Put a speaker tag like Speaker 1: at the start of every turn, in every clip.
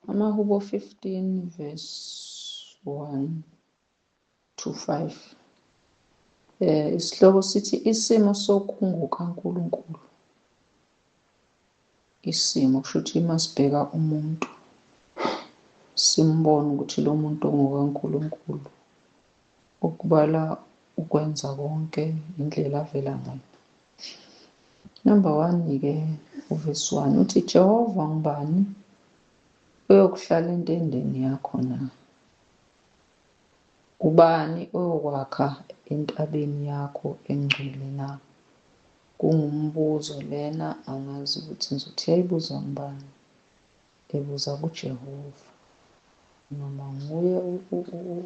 Speaker 1: Amahubo 15 verse 1 to 5. Isihloko sithi isimo sokungu kaNkulunkulu. Isimo kusho ukuthi masibheka umuntu simbone ukuthi lo muntu ongokaNkulunkulu ukubala ukwenza konke indlela avela ngayo. Number 1-ke uverse 1 uthi Jehova ngubani oyokuhlala entendeni yakho na? Ubani oyokwakha entabeni yakho engcwele na? Kungumbuzo lena angazi ukuthi ngizothi yayibuza ngubani. Ebuza kuJehova noma nguye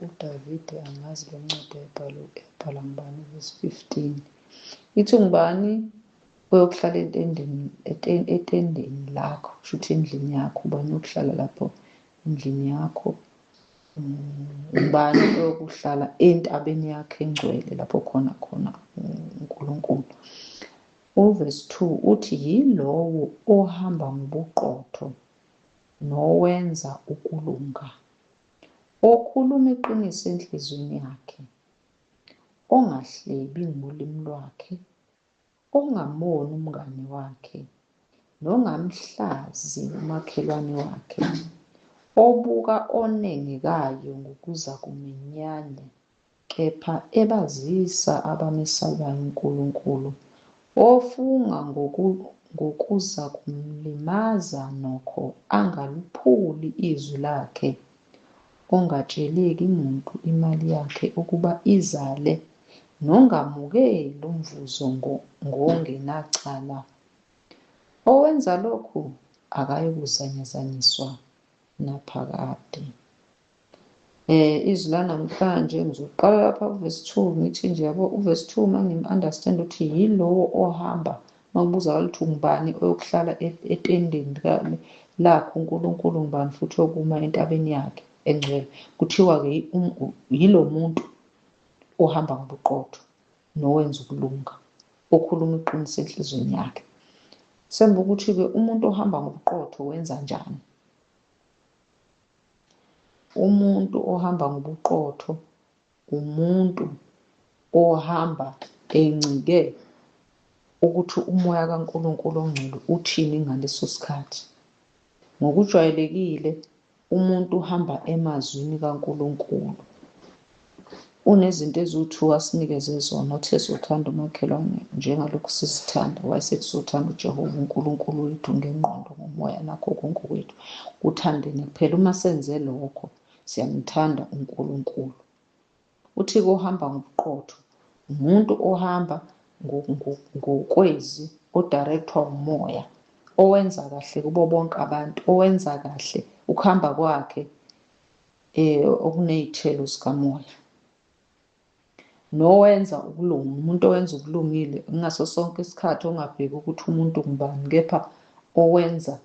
Speaker 1: uDavide angazi lo ncwadi ebhala ngubani verse 15. Ithi ngubani oyokuhlala etendeni lakho, kusho ukuthi endlini yakho. Ubani oyokuhlala lapho endlini yakho? Ubani oyokuhlala entabeni yakhe engcwele lapho khona uNkulunkulu. Uverse 2 uthi yilowo ohamba ngobuqotho nowenza ukulunga, okhuluma iqiniso enhliziyweni yakhe, ongahlebi ngolimi lwakhe, ongamoni umngane wakhe, nongamhlazi umakhelwane wakhe, obuka onengekayo ngokuza kumenyanya, kepha ebazisa abamesabayo uNkulunkulu, ofunga ngokuza kumlimaza nokho angaluphuli izwi lakhe, ongatsheleki muntu imali yakhe ukuba izale, nongamukeli umvuzo ngongenacala. Owenza lokhu akayikuzanyazanyiswa naphakade. Izwi lanamhlanje ngizoqala lapha uverse 2 ngithi nje yabo uverse 2 mangim-understand ukuthi yilowo ohamba. Makubuza ukuthi ngubani oyokuhlala etendeni lakho uNkulunkulu, ngubani futhi okuma entabeni yakhe engcwele, kuthiwa-ke yilo muntu ohamba ngobuqotho nowenza ukulunga, okhuluma iqiniso enhliziyweni yakhe. Semba ukuthi-ke umuntu ohamba ngobuqotho wenza njani? Umuntu ohamba ngobuqotho umuntu ohamba encike ukuthi umoya kaNkulunkulu ongcwele uthini ngaleso sikhathi. Ngokujwayelekile umuntu uhamba emazwini kaNkulunkulu. Unezinto eziwu-2 asinikeze zona, uthe sothanda umakhelwane njengalokhu sizithanda. Wayesethi sothanda uJehova uNkulunkulu wethu ngengqondo, ngomoya nakho konke kwethu, kuthandene kuphela. Uma senze lokho siyamthanda uNkulunkulu. Uthi-ke ohamba ngobuqotho umuntu ohamba ngokwezi, odirectwa umoya, owenza kahle kubo bonke abantu, owenza kahle ukuhamba kwakhe okuney'thelo zikamoya, nowenza ukulunga. Umuntu owenza ukulungile ngaso sonke isikhathi, ongabheki ukuthi umuntu ngubani, kepha owenza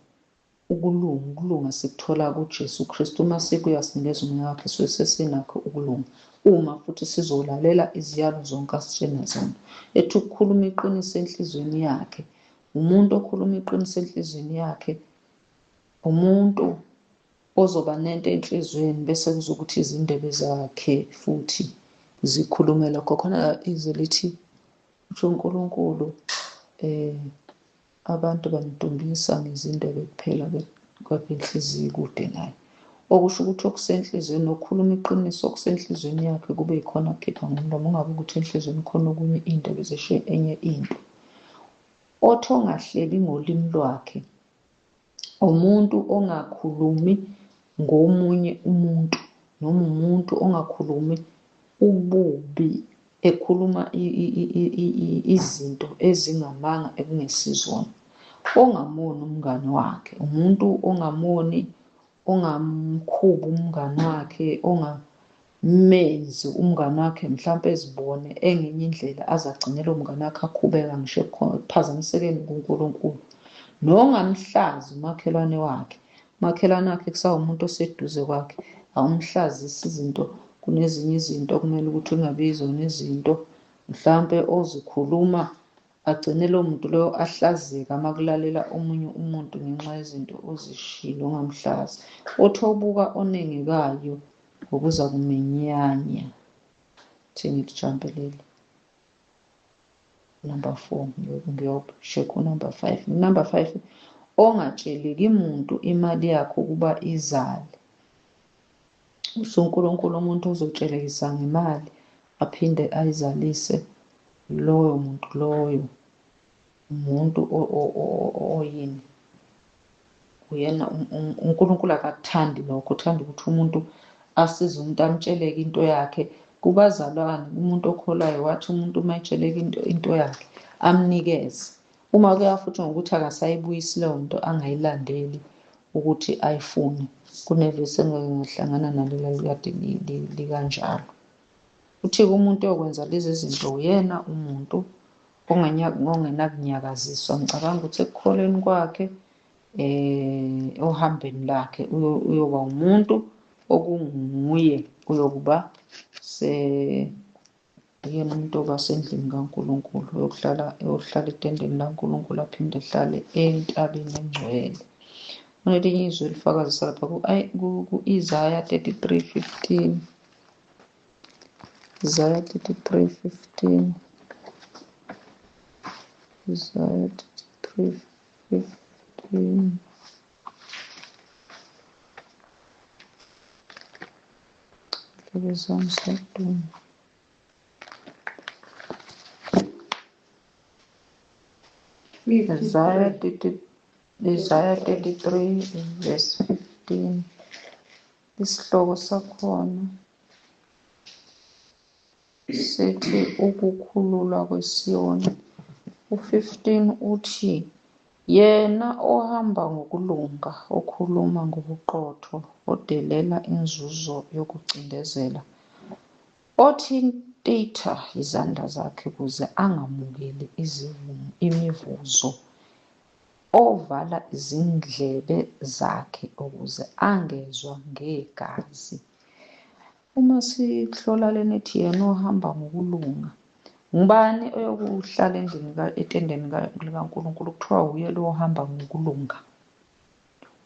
Speaker 1: ukulunga. Ukulunga sikuthola kuJesu Kristu. Uma sikuya sinikeza umoya wakhe suke sesinakho ukulunga, uma futhi sizolalela iziyalo zonke asitshena zona. Ethi ukukhuluma iqiniso enhliziyweni yakhe. Umuntu okhuluma iqiniso enhliziyweni yakhe umuntu ozoba nento enhliziyweni bese kuzokuthi izindebe zakhe futhi zikhulume lokho. Khona izwi lithi uthi uNkulunkulu abantu bamdumbisa ngezindebe kuphela, kodwa inhliziyo ikude naye. Okusho ukuthi okusenhliziyweni nokukhuluma iqiniso okusenhliziyweni yakhe kube yikhona akhipha ngomlomo. Ungabe ukuthi enhliziyweni khona okunye indebe zisho enye into. Othi ongahlebi ngolimi lwakhe umuntu ongakhulumi ngomunye umuntu, noma umuntu ongakhulumi ububi, ekhuluma izinto ezingamanga ekungesizona. Ongamoni umngane wakhe, umuntu ongamoni, ongamkhubi umngane wakhe, ongamenzi umngane wakhe mhlampe ezibone engenye indlela azagcinela umngane wakhe akhubeka ngisho ekuphazamisekeni kuNkulunkulu. Nongamhlazi umakhelwane wakhe. Umakhelwane wakhe kusawumuntu oseduze kwakhe, awumhlazisi izinto. Kunezinye izinto kumele ukuthi ungabi yizona izinto mhlampe ozikhuluma agcine lo muntu loyo ahlazeka uma kulalela omunye umuntu ngenxa yezinto ozishilo ongamhlazi. Othobuka onengekayo ngokuza kumenyanya. Thini lijampelele. Number 4 ngiyobshekha unumber 5. Number 5, ongatsheleki muntu imali yakho ukuba izale. UNkulunkulu umuntu ozotshelekisa ngemali aphinde ayizalise, loyo muntu loyo umuntu oyini, uyena uNkulunkulu akakuthandi lokho. Uthanda ukuthi umuntu asize umuntu amtsheleke into yakhe. Kubazalwane, umuntu okholayo wathi umuntu uma etsheleke into yakhe amnikeze. Uma kuya futhi ngokuthi akasayibuyisi leyo nto angayilandeli ukuthi ayifune, kunevesi engeke ngahlangana nalela likade likanjalo. Uthi umuntu oyokwenza lezi zinto uyena umuntu ongenakunyakaziswa. Ngicabanga ukuthi ekukholeni kwakhe ohambeni lakhe uyoba umuntu okunguye uyokuba yena umuntu oba sendlini kaNkulunkulu, eyohlala etendeni laNkulunkulu, aphinde ehlale entabeni engcwele. Kunelinye izwi elifakazisa lapha ku-Isaya 33:15. Isaiah 33:15. Isaiah 33:15. Isaiah 33:15. Isihloko sakhona sithi ukukhululwa kweSiyoni. U-15 uthi, yena ohamba ngokulunga, okhuluma ngobuqotho, odelela inzuzo yokucindezela, othintitha izandla zakhe ukuze angamukeli imivuzo, ovala izindlebe zakhe ukuze angezwa ngegazi. Uma sihlola lena ethi yena ohamba ngokulunga, ngubani oyokuhlala etendeni likaNkulunkulu kuthiwa uye lo ohamba ngokulunga?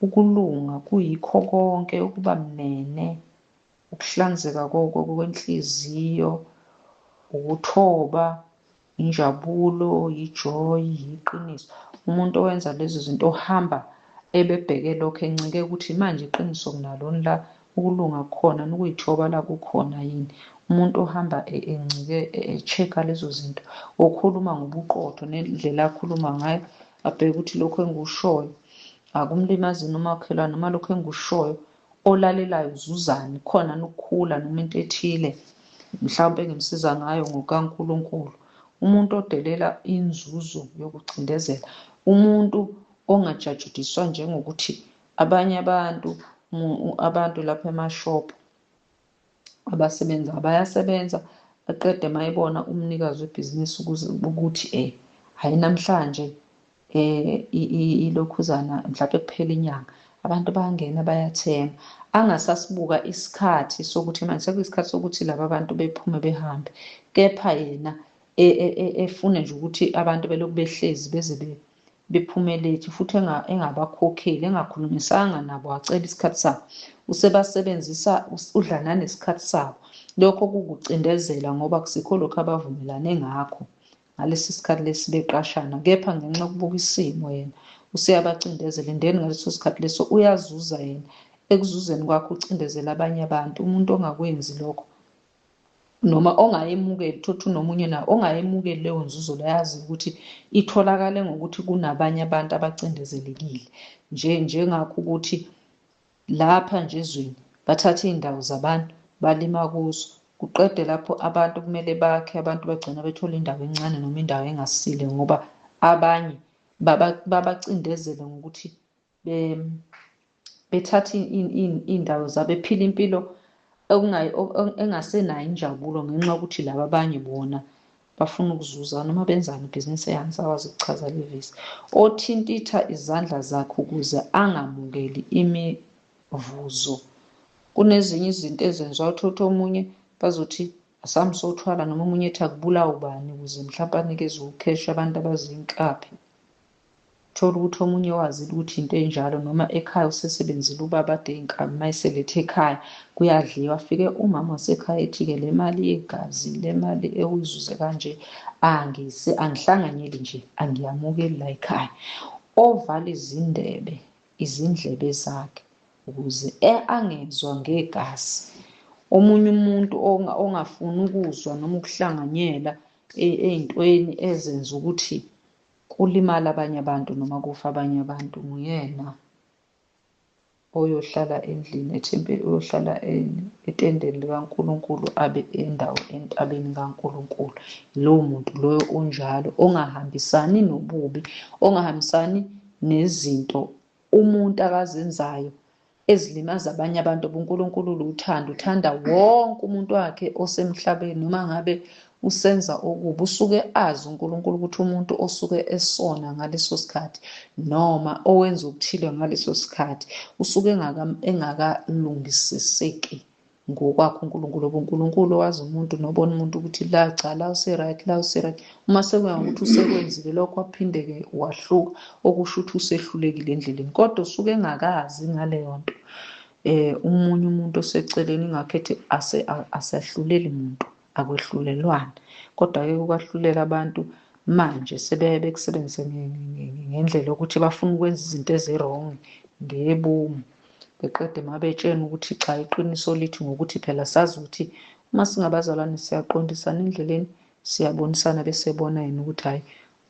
Speaker 1: Ukulunga kuyikho konke, ukuba mnene, ukuhlanzeka kwenhliziyo, ukuthoba, injabulo, ijoy, iqiniso. Umuntu owenza lezi zinto ohamba ebebheke lokho encike ukuthi manje iqiniso kunalona la, ukulunga kukhona, nokuyithoba la kukhona yini. Umuntu ohamba encike e-check-a lezo zinto, okhuluma ngobuqotho nendlela akhuluma ngayo, abheke ukuthi lokhu engikushoyo akumlimazi nomakhelwane, noma lokhu engikushoyo olalelayo uzuzani, khona nokukhula noma into ethile mhlawumbe engimsiza ngayo ngokaNkulunkulu. Umuntu odelela inzuzo yokucindezela, umuntu ongajajudiswa njengokuthi abanye abantu lapha emashophu abasebenzayo bayasebenza, aqede mayibona umnikazi webhizinisi ukuthi hayi namhlanje ilokhuzana mhlawumbe kuphela inyanga, abantu bayangena bayathenga, angasasibuka isikhathi sokuthi manje sekuyisikhathi sokuthi laba bantu bephume behambe, kepha yena efune nje ukuthi abantu belokhu behlezi beze bephumelele, futhi engabakhokheli, engakhulumisanga nabo, acela isikhathi sabo, usebasebenzisa, udla nanesikhathi sabo. Lokho kukucindezela ngoba kusikho lokhu abavumelane ngakho ngalesi sikhathi lesi beqashana, kepha ngenxa yokubuka isimo yena useyabacindezela, and then ngaleso sikhathi leso uyazuza yena. Ekuzuzeni kwakho ucindezela abanye abantu. Umuntu ongakwenzi lokho noma ongayemukeli, thothi nomunye naye ongayemukeli leyo nzuzo layazi ukuthi itholakale ngokuthi kunabanye abantu abacindezelekile njengakho ukuthi lapha nje ezweni bathatha iy'ndawo zabantu balima kuzo, kuqede lapho abantu kumele bakhe, abantu bagcina bethola indawo encane noma indawo engasile ngoba abanye babacindezele ngokuthi bethatha iy'ndawo zabo, bephila impilo engasenayo injabulo ngenxa yokuthi laba abanye bona bafuna ukuzuza noma benzani ibhizinisi engisakwazi ukuchaza levisi. Othintitha izandla zakhe ukuze angamukeli imivuzo. Kunezinye izinto ezenziwa uthotho omunye bazothi asamsothwala noma omunye ethi akubulawa ubani ukuze mhlawumpe anikezwe ukheshi abantu abazinkaphi. Thola ukuthi omunye wazile ukuthi into enjalo noma ekhaya usesebenzile ubaba ade ey'nkabi mayeselethe ekhaya kuyadliwa. Afike umama wasekhaya ethi-ke le mali yegazi, le mali ewuzuze kanje angihlanganyeli nje, angiyamukeli la ekhaya. Ovala izindlebe zakhe ukuze angezwa ngegazi. Omunye umuntu ongafuni ukuzwa noma ukuhlanganyela ey'ntweni ezenza ukuthi kulimala abanye abantu noma kufa abanye abantu, nguyena oyohlala endlini oyohlala etendeni likaNkulunkulu, abe entabeni kaNkulunkulu. Lowo muntu loyo onjalo, ongahambisani nobubi, ongahambisani nezinto umuntu akazenzayo ezilimaza abanye abantu. UNkulunkulu uthanda, uthanda wonke umuntu wakhe osemhlabeni. Noma ngabe usenza okubi, usuke azi uNkulunkulu ukuthi umuntu osuke esona ngaleso sikhathi noma owenza okuthile ngaleso sikhathi usuke engakalungisiseki ngokwakho uNkulunkulu. UNkulunkulu wazi umuntu nobona umuntu ukuthi la cha, la use-right, la use-right. Uma sekuya ngokuthi usekwenzile lokho waphinde-ke wahluka, okusho ukuthi usehlulekile endleleni, kodwa usuke engakazi ngaleyo nto. Umunye umuntu oseceleni ingakhethi asehluleli muntu, akwehlulelwana. Kodwa-ke ukwahlulela abantu manje sebeye bekusebenzise ngendlela yokuthi bafuna ukwenza izinto ezi-wrong ngebomu. Beqede uma betshena ukuthi cha, iqiniso lithi ngokuthi phela sazi ukuthi uma singabazalwane siyaqondisana endleleni, siyabonisana, bese bona yena ukuthi hhayi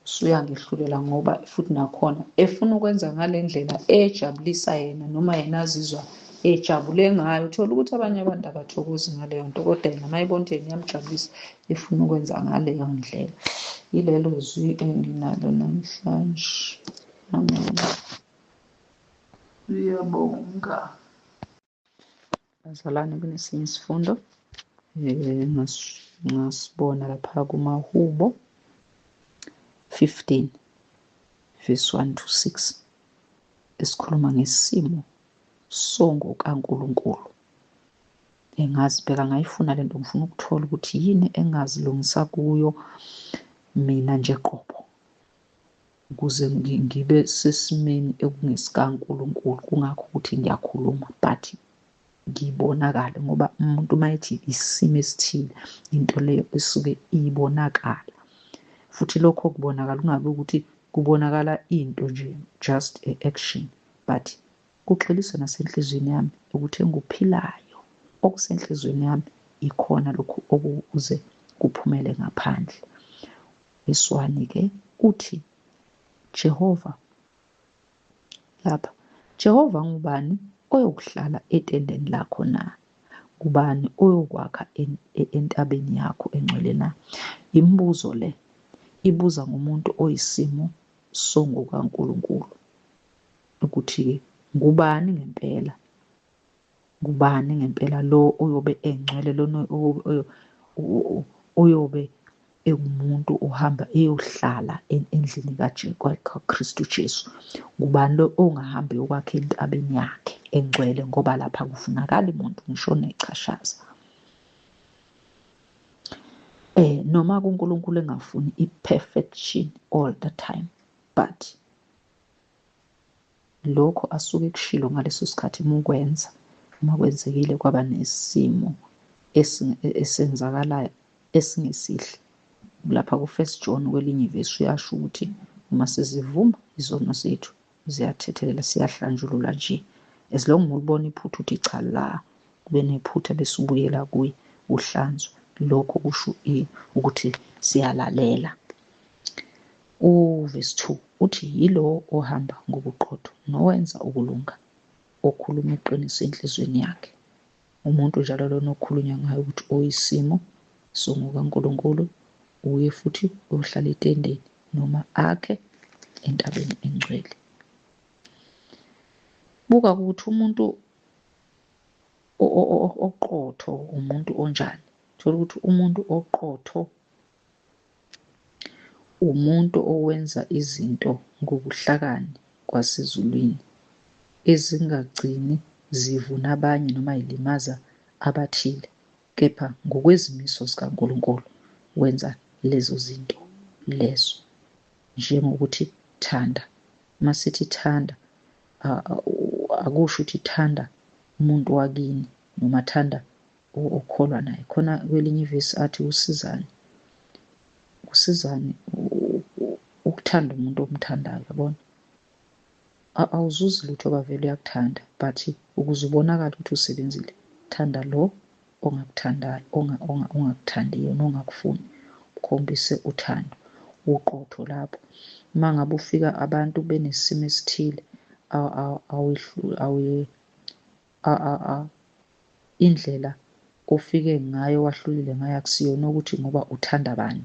Speaker 1: usuyangihlulela, ngoba futhi nakhona efuna ukwenza ngale ndlela ejabulisa yena noma yena azizwa ejabule ngayo. Uthola ukuthi abanye abantu abathokozi ngaleyo nto, kodwa yena uma ebona ukuthi yena iyamjabulisa efuna ukwenza ngaleyo ndlela. Yilelo zwi enginalo namhlanje. Amen. Uyabonga. Bazalwane, kunesinye isifundo ngasibona lapha kumaHubo 15 verse 1-6 esikhuluma ngesimo songo kaNkulunkulu. Engazi phela ngayifuna lento, ngifuna ukuthola ukuthi yini engazilungisa kuyo mina nje qobo ukuze ngibe sesimeni ekungesikaNkulunkulu. Kungakho ukuthi ngiyakhuluma but ngibonakale, ngoba umuntu mayethi isimo esithile into leyo esuke ibonakala. Futhi lokho kubonakala kungabe ukuthi kubonakala into nje, just a-action, but kugxilisa nasenhlizweni yami ukuthi enguphilayo okusenhlizweni yami ikhona lokhu okuze kuphumele ngaphandle. Eswani-ke uthi Jehova lapha, Jehova ngubani oyokuhlala etendeni lakho na? Ngubani oyokwakha entabeni yakho engcwele na? Imibuzo le ibuza ngumuntu oyisimo songo kaNkulunkulu ukuthi ngubani ngempela, ngubani ngempela lo oyobe engcwele, lona oyobe engumuntu ohamba eyohlala endlini kaKristu Jesu. Ngubani lo ongahambi yokwakha entabeni yakhe engcwele, ngoba lapha kufunakala umuntu ngisho nechashaza. Noma kuNkulunkulu engafuni i-perfection all the time, but lokho asuke kushilo ngaleso sikhathi mukwenza, uma kwenzekile kwaba nesimo esenzakalayo esingesihle. Lapha ku1 John kwelinye ivesi uyasho ukuthi uma sizivuma izono zethu ziyathethelela, siyahlanjulula nje. As long ulibona iphutha uthi cha, la kube nephutha bese ubuyela kuye uhlanzwe. Lokho kusho ukuthi siyalalela. Verse 2 uthi yilo ohamba ngobuqotho nowenza ukulunga, okhuluma iqiniso enhlizweni yakhe. Umuntu njalo lona okhulunywa ngayo ukuthi oyisimo songo kaNkulunkulu uye futhi uyohlala etendeni noma akhe entabeni engcwele. Buka ukuthi umuntu oqotho umuntu onjani. Thola ukuthi umuntu oqotho umuntu owenza izinto ngobuhlakani kwasezulwini, ezingagcini zivuna abanye noma ilimaza abathile, kepha ngokwezimiso zikaNkulunkulu wenza lezo zinto lezo, njengokuthi thanda. Masithi thanda, akusho ukuthi thanda umuntu wakini noma thanda okholwa naye. Khona kwelinye ivesi athi usizane ukuthanda umuntu omthandayo, yabona. Awuzuzi lutho bavele uyakuthanda, but ukuze ubonakale ukuthi usebenzile, thanda lo ongakuthandayo, ongakuthandiyo nongakufuni, ukhombise uthando, uqotho lapho. Uma ngabe ufika abantu benesimo esithile, indlela ofike ngayo wahlulile ngayo akusiyona ukuthi ngoba uthanda bani,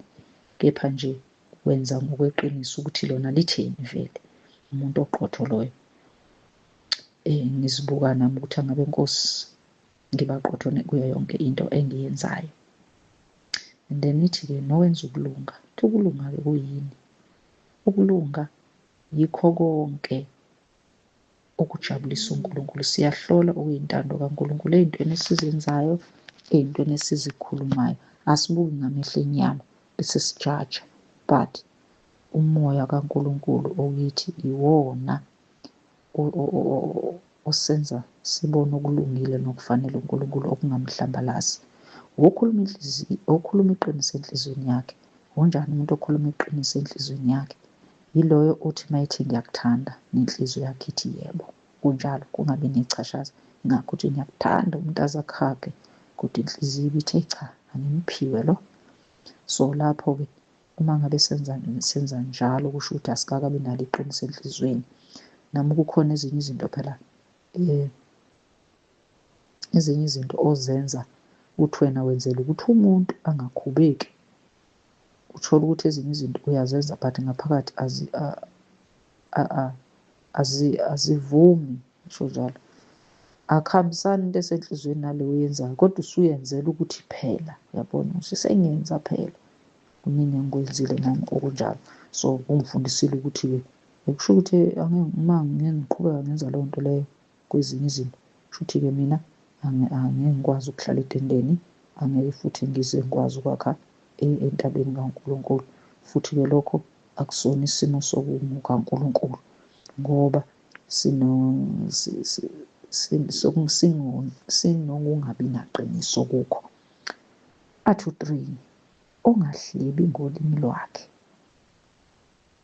Speaker 1: kepha nje wenza ngokweqiniso ukuthi lona litheni vele. Umuntu oqotho loyo. Ngizibuka nami ukuthi angabe Nkosi ngibaqotho kuyo yonke into engiyenzayo. And then nithi-ke nowenza ukulunga. Ukulunga-ke kuyini? Ukulunga yikho konke okujabulisa uNkulunkulu. Siyahlola okuyintando kaNkulunkulu ey'ntweni esizenzayo, ey'ntweni esizikhulumayo. Asibuki ngamehlo enyama bese sijaja, but umoya kaNkulunkulu okithi iwona osenza sibone okulungile nokufanele uNkulunkulu okungamhlambalazi. Okhuluma iqiniso enhlizweni yakhe. Unjani umuntu okhuluma iqiniso enhlizweni yakhe? Yiloyo othi mayithi ngiyakuthanda nenhliziyo yakhe ithi yebo. Kunjalo, kungabi nechashaza. Ingakho uthi ngiyakuthanda umuntu azakhage kodwa inhliziyo ibithi cha, angimuphiwe lo. So lapho-ke uma ngabe senza njalo kusho ukuthi asikakabi nalo iqiniso enhlizweni. Nami kukhona ezinye izinto phela ezinye izinto ozenza uthi wena wenzela ukuthi umuntu angakhubeki. Uthola ukuthi ezinye izinto uyazenza but ngaphakathi azivumi, ngisho njalo. Akuhambisani into esenhlizweni nale oyenzayo, kodwa usuyenzela ukuthi phela, uyabona, ususengenza phela. Kuningi engikwenzile nami okunjalo. So kungifundisile ukuthi-ke kusho ukuthi uma ngiqhubeka ngenza leyo nto leyo kwezinye izinto, kusho ukuthi-ke mina angeke ngikwazi ukuhlala etendeni, angeke futhi ngize ngikwazi ukwakha entabeni kaNkulunkulu. Futhi-ke lokho akusona isimo sokungukaNkulunkulu, ngoba sinokungabi naqiniso kukho. Athi u-3, ongahlebi ngolimi lwakhe.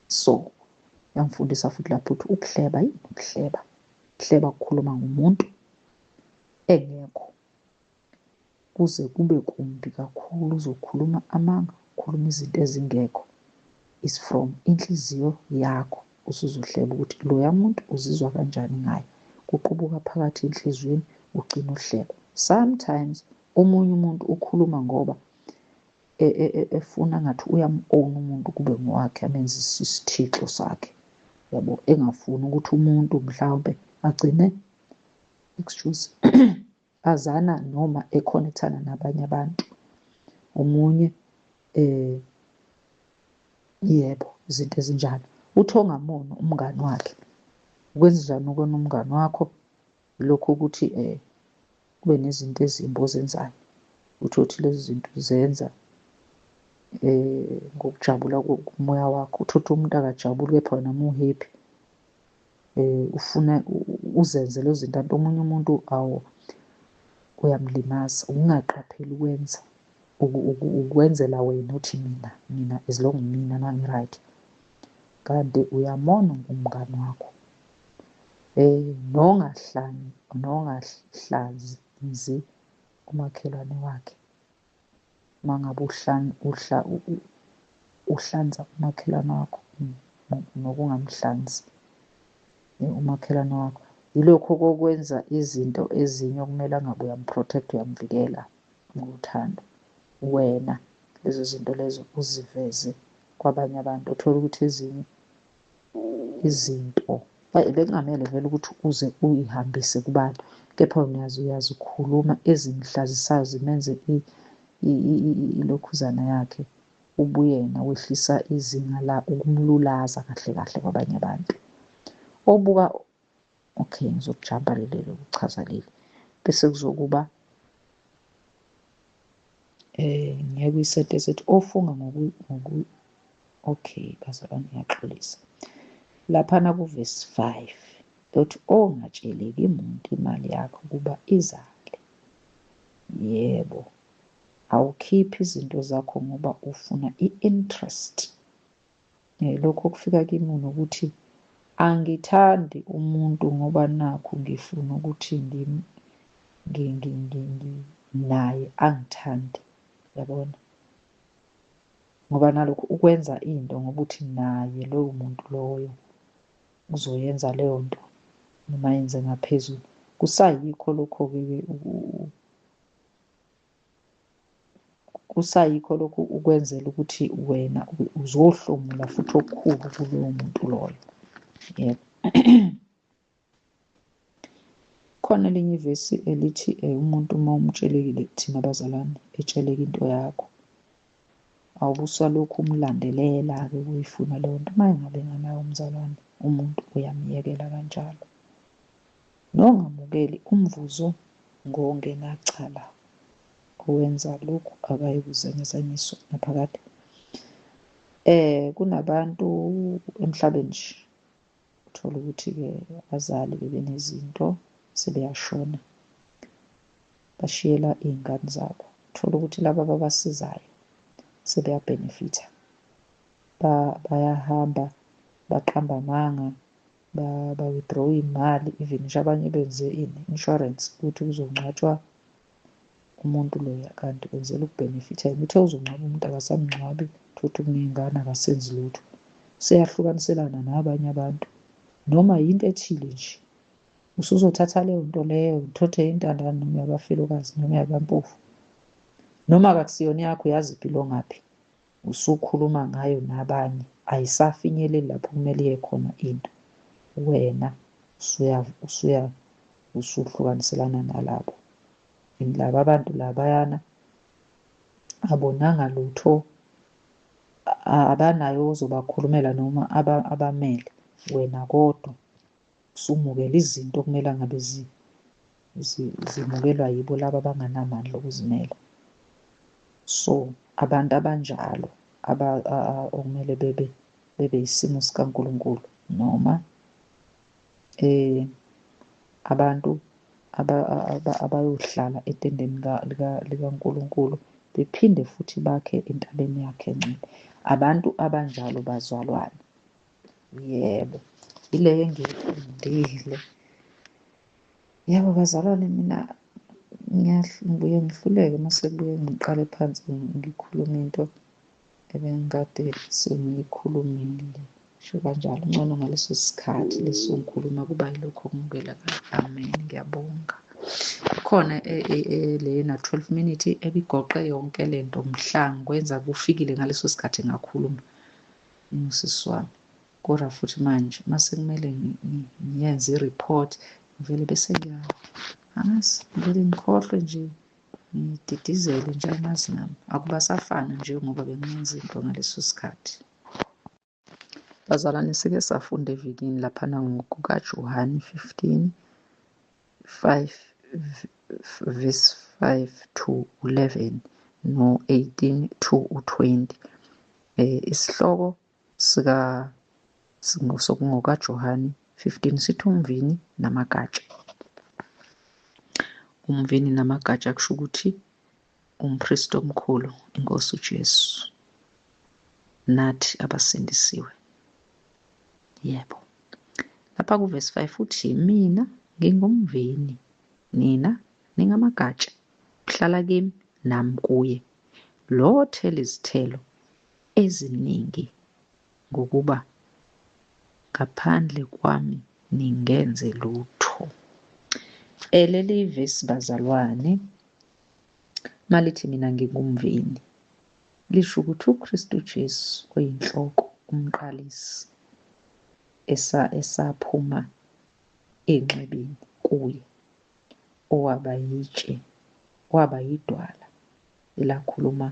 Speaker 1: So yangifundisa futhi lapho ukuthi ukuhleba yini ukuhleba? Ukuhleba kukhuluma ngumuntu engekho kuze kube kumbi kakhulu, uzokhuluma amanga, ukhuluma izinto ezingekho. Is from inhliziyo yakho usuzohleba ukuthi loya muntu uzizwa kanjani ngayo. Kuqubuka phakathi enhliziyweni ugcina uhleba. Sometimes omunye umuntu ukhuluma ngoba efuna ngathi uyam-own umuntu kube ngowakhe, amenzise isithixo sakhe, yabo, engafuni ukuthi umuntu mhlawumbe agcine azana noma ekhonethana nabanye abantu. Omunye yebo, izinto ezinjalo. Uthi ongamona umngani wakhe. Ukwenza njani ukona umngani wakho? Lokho ukuthi kube nezinto ezimbi ozenzayo, uthi lezi zinto uzenza ngokujabula kumoya wakho. Uthole umuntu akajabuli kepha wena mu-happy, ufuna uzenze lezo zinto, kanti omunye umuntu uyamlimaza. Ukungaqapheli ukwenza ukwenzela wena uthi mina as long mina nangi-right, kanti uyamona umngani wakho. Nongahlanzi umakhelwane wakhe. Uma ngabe uhlanza umakhelwane wakho nokungamhlanzi umakhelwane wakho, yilokho kokwenza izinto ezinye okumele angabe uyamprotect, uyamvikela ngothando. Wena lezo zinto lezo uziveze kwabanye abantu, uthole ukuthi ezinye izinto bekungamele vele ukuthi uze uyihambise kubantu, kepha uyazikhuluma ezimhlazisayo zimenze ilokhuzana yakhe ubuyena wehlisa izinga la ukumlulaza kahle kahle kwabanye abantu. Obuka, okay, ngizokujampa leli ukuchaza leli, bese kuzokuba Ngiye kwi-sentence ethi ofunga okay bazalwane, ngiyaxolisa laphana kuvesi 5 lothi ongatsheleki muntu imali yakho ukuba izale. Yebo, awukhiphi izinto zakho ngoba ufuna i-interest. Lokho kufika kimi nokuthi angithandi umuntu ngoba nakhu ngifuna ukuthi naye angithande, yabona, ngoba nalokhu ukwenza into ngoba uthi naye loyo muntu loyo uzoyenza leyo nto noma yenze ngaphezulu, kusayikho lokho-ke kusayikho lokhu ukwenzela ukuthi wena uzohlomula futhi okukhulu kuloyo muntu loyo. Yebo. Khona elinye ivesi elithi umuntu uma umtshelekile, thina bazalwane, etsheleka into yakho awubusalokhu umlandelela-ke uyifuna leyo nto. Uma ngabe nganayo umzalwane, umuntu uyamyekela kanjalo, nongamukeli umvuzo ngongenacala owenza lokhu akayikuzenzaniso naphakade. Kunabantu emhlabeni nje uthola ukuthi-ke abazali bebenezinto sebeyashona, bashiyela iy'ngane zabo. Uthola ukuthi laba ababasizayo sebeyabhenefitha, bayahamba baqamba amanga, ba-withdraw iy'mali, even nje abanye benze insurance ukuthi kuzongcwatshwa umuntu loya, kanti kwenzela ukubhenefitha yena. Uthe uzongcwaba umuntu akasamngcwabi, thothi kuney'ngane akasenzi lutho, seyahlukaniselana nabanye abantu noma yinto ethile nje. Usuzothatha leyo nto leyo uthothe intandane noma yabafelokazi noma yabampofu noma akakusiyona yakho, yaziphi lo ngaphi, usukhuluma ngayo nabanye, ayisafinyeleli lapho kumele iye khona into. Wena usuhlukaniselana nalabo. Laba abantu labayana abonanga lutho, abanayo ozobakhulumela noma abamele. Wena kodwa usumukela izinto okumele ngabe zimukelwa yibo laba abanganamandla okuzimela. So abantu abanjalo okumele bebe isimo sikaNkulunkulu, noma abantu abayohlala etendeni likaNkulunkulu bephinde futhi bakhe entabeni yakhe engcwele. Abantu abanjalo bazalwane, yebo, ile engiyifundile. Yebo bazalwane, mina ngibuye ngihluleke mase kubuye ngiqale phansi ngikhulume into ebengikade sengiyikhulumile. Sho kanjalo, ngcono ngaleso sikhathi leso ngikhuluma kuba yilokho okumukela kahle. Amen, ngiyabonga. Khona lena 12 minute ebigoqe yonke lento mhla ngikwenza kufikile ngaleso sikhathi ngakhuluma usisi wami. Kodwa futhi manje mase kumele ngiyenze i-report ngivele bese angazi ngivele ngikhohlwe nje, ngididizele nje, angazi nami akubasafana nje ngoba bengenza into ngaleso sikhathi. Bazalwane, sike safunda evikini laphana kukaJohane 15:5 verse 5 to 11 no 18 to 20. Isihloko sokungokaJohane 15 sithi umvini namagatsha. Umvini namagatsha kusho ukuthi umpristi omkhulu, inkosi uJesu, nathi abasindisiwe. Yebo. Lapha kuvesi 5 uthi mina ngingumvini, nina ningamagatsha. Uhlala kimi nami kuye, lo othela izithelo eziningi, ngokuba ngaphandle kwami ningenze lutho. Leli vesi bazalwane malithi mina ngingumvini, lisho ukuthi uKristu Jesu oyinhloko, umqalisi, esaphuma enxebeni kuye, owaba yitshe, waba yidwala, elakhuluma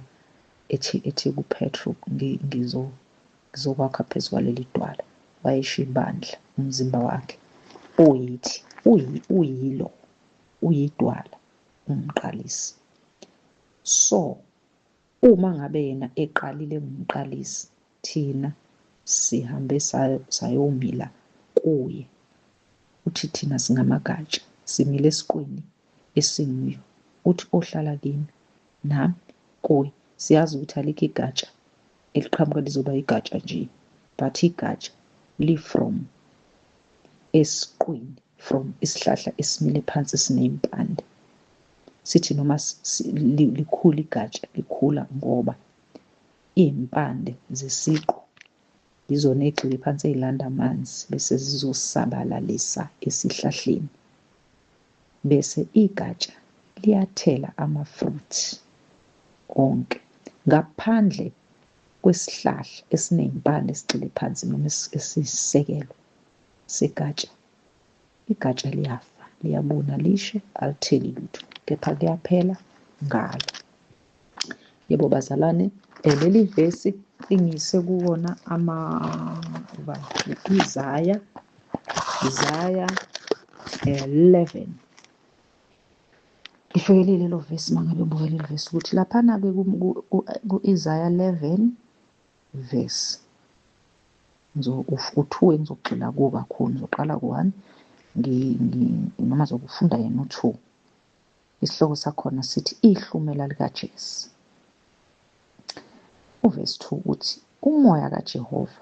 Speaker 1: ethi kuPetru, ngizokwakha phezu kwaleli dwala. Wayesho ibandla, umzimba wakhe uyithi uyilo, uyidwala, umqalisi. So Uma ngabe yena eqalile ngumqalisi, thina sihambe sayomila kuye. Uthi thina singamagatsha simile esiqwini esinguyo. Uthi ohlala kimi nami kuye. Siyazi ukuthi alikho igatsha eliqhamuka lizoba igatsha nje, but igatsha li-from esiqwini, from isihlahla esimile phansi siney'mpande. Sithi noma likhula igatsha likhula ngoba iy'mpande zesiqu yizona ey'gxile phansi ey'landa amanzi bese zizosabalalisa esihlahleni. Bese igatsha liyathela ama-fruit onke ngaphandle kwesihlahla esiney'mpande esigxile phansi noma esiyisisekelo segatsha. Igatsha liyafa, liyabuna lishe, alitheli lutho, kepha kuyaphela ngalo. Yebo bazalwane, leli vesi ingiyise kuwona Isaya 11. Ngifike lelo vesi mangabe ubuka leli vesi ukuthi laphana-ke ku-Isaya 11 verse u-2 engizogxila kuwo kakhulu. Ngizoqala ku-1 noma zokufunda yena u-2. Isihloko sakhona sithi ihlumela likaJese. Uvesi 2 uthi umoya kaJehova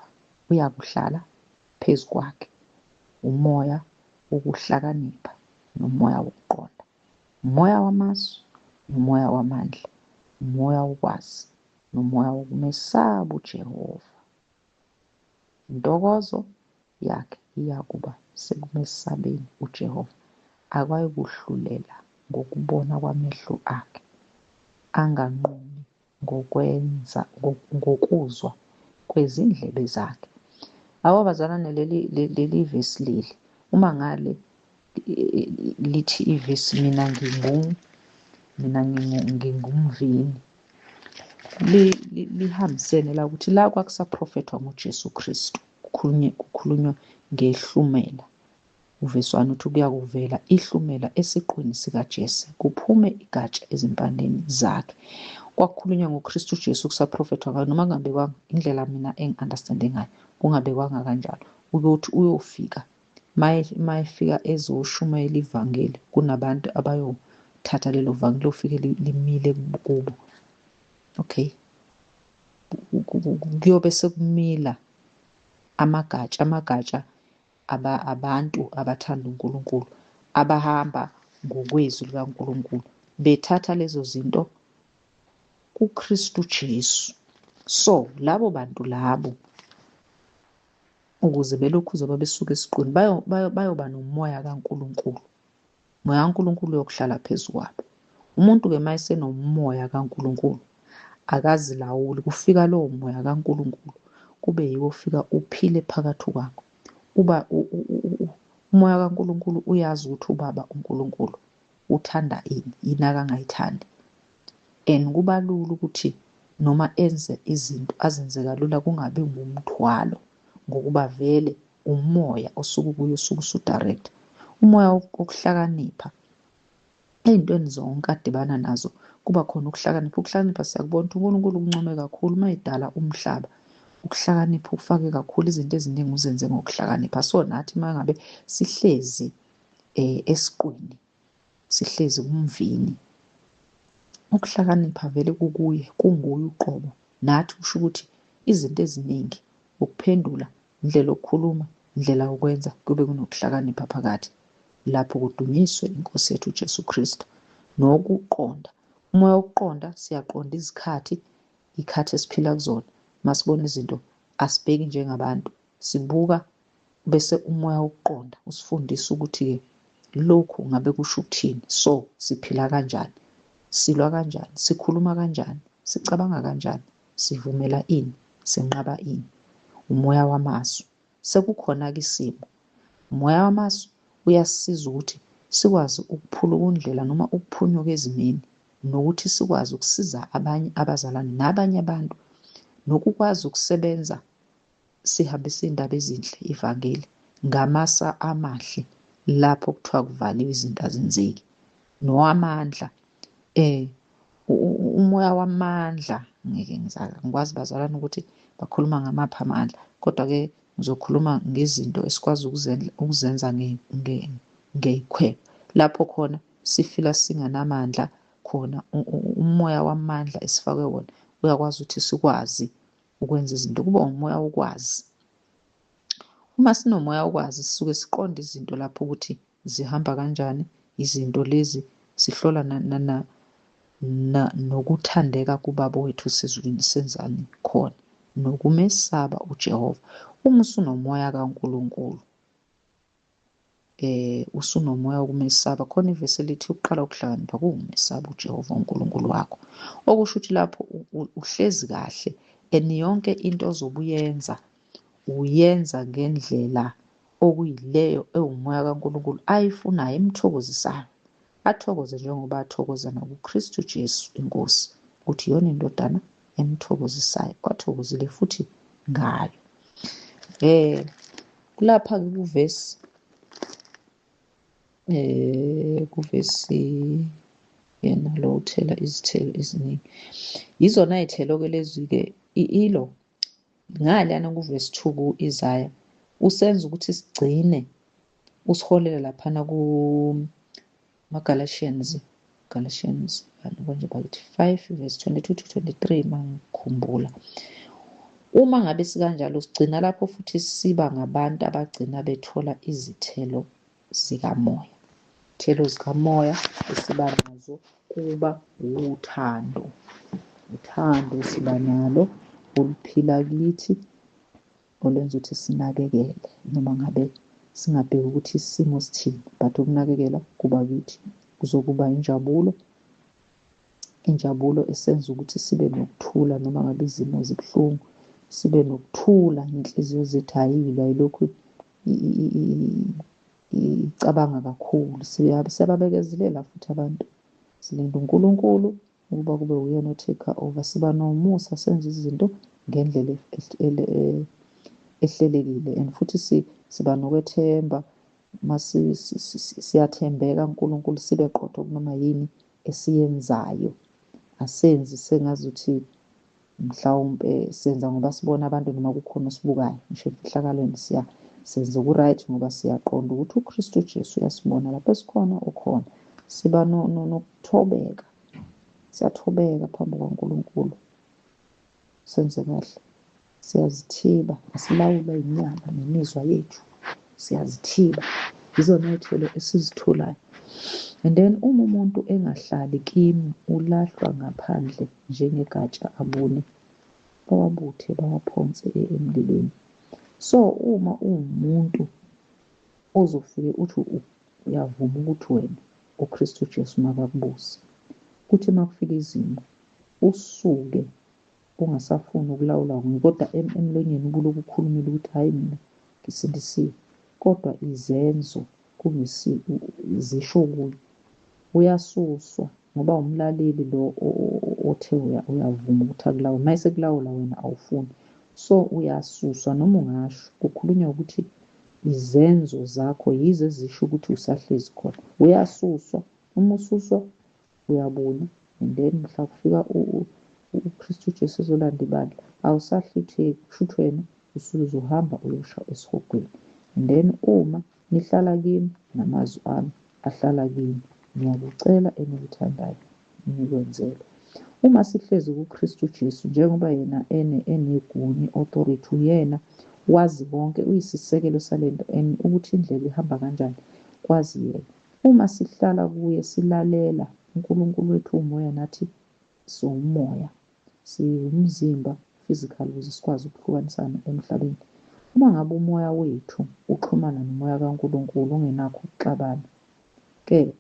Speaker 1: uyakuhlala phezu kwakhe, umoya wokuhlakanipha nomoya wokuqonda, umoya wamasu nomoya wamandla, umoya wokwazi nomoya wokumesaba uJehova. Intokozo yakhe iyakuba sekumesabeni uJehova, akayikuhlulela ngokubona kwamehlo akhe, anganqumi ngokuzwa kwezindlebe zakhe. Abo bazalwane, leli vesi leli uma ngale lithi ivesi mina ngingumvini, lihambisene la ukuthi la kwakusaprofethwa ngoJesu Kristu, kukhulunywa ngehlumela. Uvesi 1 uthi kuya kuvela ihlumela esiqwini sikaJese, kuphume igatsha ezimpandeni zakhe. Kwakukhulunywa ngoKristu Jesu kusaprofethwa ngayo, noma kungabekwanga indlela mina engi-understande ngayo, kungabekwanga kanjalo. Ukuthi uyofika mayefika ezoshumayela ivangeli, kunabantu abayothatha lelo vangeli lofike limile kubo. Okay, kuyobe sekumila amagatsha abantu abathanda uNkulunkulu, abahamba ngokwezwi likaNkulunkulu, bethatha lezo zinto kuKristu Jesu. So labo bantu labo, ukuze belokhu zoba besuka esiqwini, bayoba nomoya kaNkulunkulu. Umoya kaNkulunkulu uyokuhlala phezu kwabo. Umuntu-ke mayesenomoya kaNkulunkulu akazilawuli, kufika lowo moya kaNkulunkulu kube yiwo ofika uphile phakathi kwakho. Umoya kaNkulunkulu uyazi ukuthi ubaba uNkulunkulu uthanda yini akangayithandi, and kuba lula ukuthi noma enze izinto azenze kalula, kungabi ngumthwalo, ngokuba vele umoya osuke kuyo osuke usudirect. Umoya wokuhlakanipha ey'ntweni zonke adibana nazo kuba khona ukuhlakanipha. Ukuhlakanipha siyakubona ukuthi uNkulunkulu ukuncome kakhulu mayedala umhlaba. Ukuhlakanipha ufake kakhulu izinto eziningi uzenze ngokuhlakanipha. So nathi mangabe sihlezi esiqwini, sihlezi kumvini, ukuhlakanipha vele kukuye, kunguye uqobo. Nathi kusho ukuthi izinto eziningi, ukuphendula, indlela yokukhuluma, indlela yokwenza, kube kunokuhlakanipha phakathi. Lapho kudunyiswe iNkosi yethu uJesu Kristu. Nokuqonda, umoya wokuqonda, siyaqonda ikhathi esiphila kuzona. Masibona izinto asibheki njengabantu, sibuka bese umoya wokuqonda usifundisa ukuthi-ke lokhu ngabe kusho ukuthini, so siphila kanjani, silwa kanjani, sikhuluma kanjani, sicabanga kanjani, sivumela ini, senqaba ini. Umoya wamasu, sekukhona-ke isimo. Umoya wamasu uyasisiza ukuthi sikwazi ukuphula ukundlela noma ukuphunyuka ezimeni, nokuthi sikwazi ukusiza abanye abazalwane nabanye abantu, nokukwazi ukusebenza sihambisa iy'ndaba ezinhle, ivangeli, ngamasa amahle lapho kuthiwa kuvaliwe izinto azenzeki, nowamandla umoya wamandla ngikwazi bazalwane ukuthi bakhuluma ngamaphi amandla, kodwa-ke ngizokhuluma ngezinto esikwazi ukuzenza ngey'khwebo. Lapho khona sifila singanamandla khona umoya wamandla esifakwe wona uyakwazi ukuthi sikwazi ukwenza izinto. Kuba umoya wokwazi. Uma sinomoya wokwazi sisuke siqonda izinto lapho ukuthi zihamba kanjani. Izinto lezi sihlola nokuthandeka kubaba wethu sezulwini senzani khona, nokumesaba uJehova. Uma usunomoya kaNkulunkulu, usunomoya wokumesaba, khona ivesi elithi ukuqala ukuhlakanipha kuwumesaba uJehova uNkulunkulu wakho. Okusho ukuthi lapho uhlezi kahle and yonke into ozobe uyenza ngendlela okuyileyo ewumoya kaNkulunkulu ayifunayo emthokozisayo. Athokoze njengoba athokoza nakuKristu Jesu inkosi, ukuthi iyona indodana emthokozisayo, wathokozile futhi ngayo. Kulapha-ke kuvesi yena lo uthela izithelo eziningi. Yizona y'thelo-ke lezi-ke ilo ngalana kuvesi 2 ku-Isaya usenza ukuthi sigcine usiholela laphana Galatians konje bakithi 5 verse 22 to 23 mangikhumbula. Uma ngabe sikanjalo sigcina lapho futhi siba ngabantu abagcina bethola izithelo zikamoya. Izithelo zikamoya esiba nazo kuba uthando. Uthando siba nalo oluphila kithi olwenza ukuthi sinakekele noma ngabe singabheki ukuthi isimo sithini, but ukunakekela kuba kithi kuzokuba injabulo esenza ukuthi sibe nokuthula noma ngabe izimo zibuhlungu, sibe nokuthula inhliziyo zethu ayilokhu icabanga kakhulu. Siyababekezelela futhi abantu, silinda uNkulunkulu ukuba kube uyena o-take over. Siba nomusa, senze izinto ngendlela ehlelekile and futhi siba nokwethemba. Siyathembeka uNkulunkulu, sibe qotho kunoma yini esiyenzayo. Asenzi sengazuthi mhlawumpe senza ngoba sibona abantu noma kukhona osibukayo. Ngisho emfihlakalweni senza ku-right ngoba siyaqonda ukuthi uKristu Jesu uyasibona lapho esikhona ukhona. Siba nokuthobeka, siyathobeka phambi kwaNkulunkulu, senze kahle, siyazithiba, asilawulwa inyama nemizwa yethu, siyazithiba. Yizona y'thelo esizitholayo. And then uma umuntu engahlali kimi ulahlwa ngaphandle njengegatsha abune, bawabuthe bawaphonse emlilweni. So uma uwumuntu ozofike uthi uyavuma ukuthi wena uKristu Jesu makakubuse, kuthi makufika izimo usuke ungasafuni ukulawula kodwa emlonyeni ubuloku ukhulumile ukuthi hayi mina ngisindisiwe, kodwa izenzo zisho kuyo. Uyasuswa ngoba umlaleli lo othe uyavuma ukuthi akulawule. Mayese kulawula wena awufuni, so uyasuswa noma ungasho. Kukhulunywa ukuthi izenzo zakho yizo ezisho ukuthi usahlezi khona. Uyasuswa, uma ususwa uyabuna, and then mhla kufika uKristu Jesu ezolanda ibandla awusahlitheki, kusho ukuthi wena usuze uhamba uyosha esihogweni. And then uma nihlala kimi namazwi ami ahlala kimi, ngiyakucela enikuthandayo nikwenzele. Uma sihlezi kuKristu Jesu, njengoba yena enegunya, authority, uyena wazi konke, uyisisekelo salento and ukuthi indlela ihamba kanjani kwazi yena. Uma sihlala kuye silalela uNkulunkulu wethu umoya, nathi siwumoya, siwumzimba physical, ukuze sikwazi ukuhlukanisana emhlabeni. Uma ngabe umoya wethu uxhumana nomoya kaNkulunkulu ungenakho ukuxabana, ke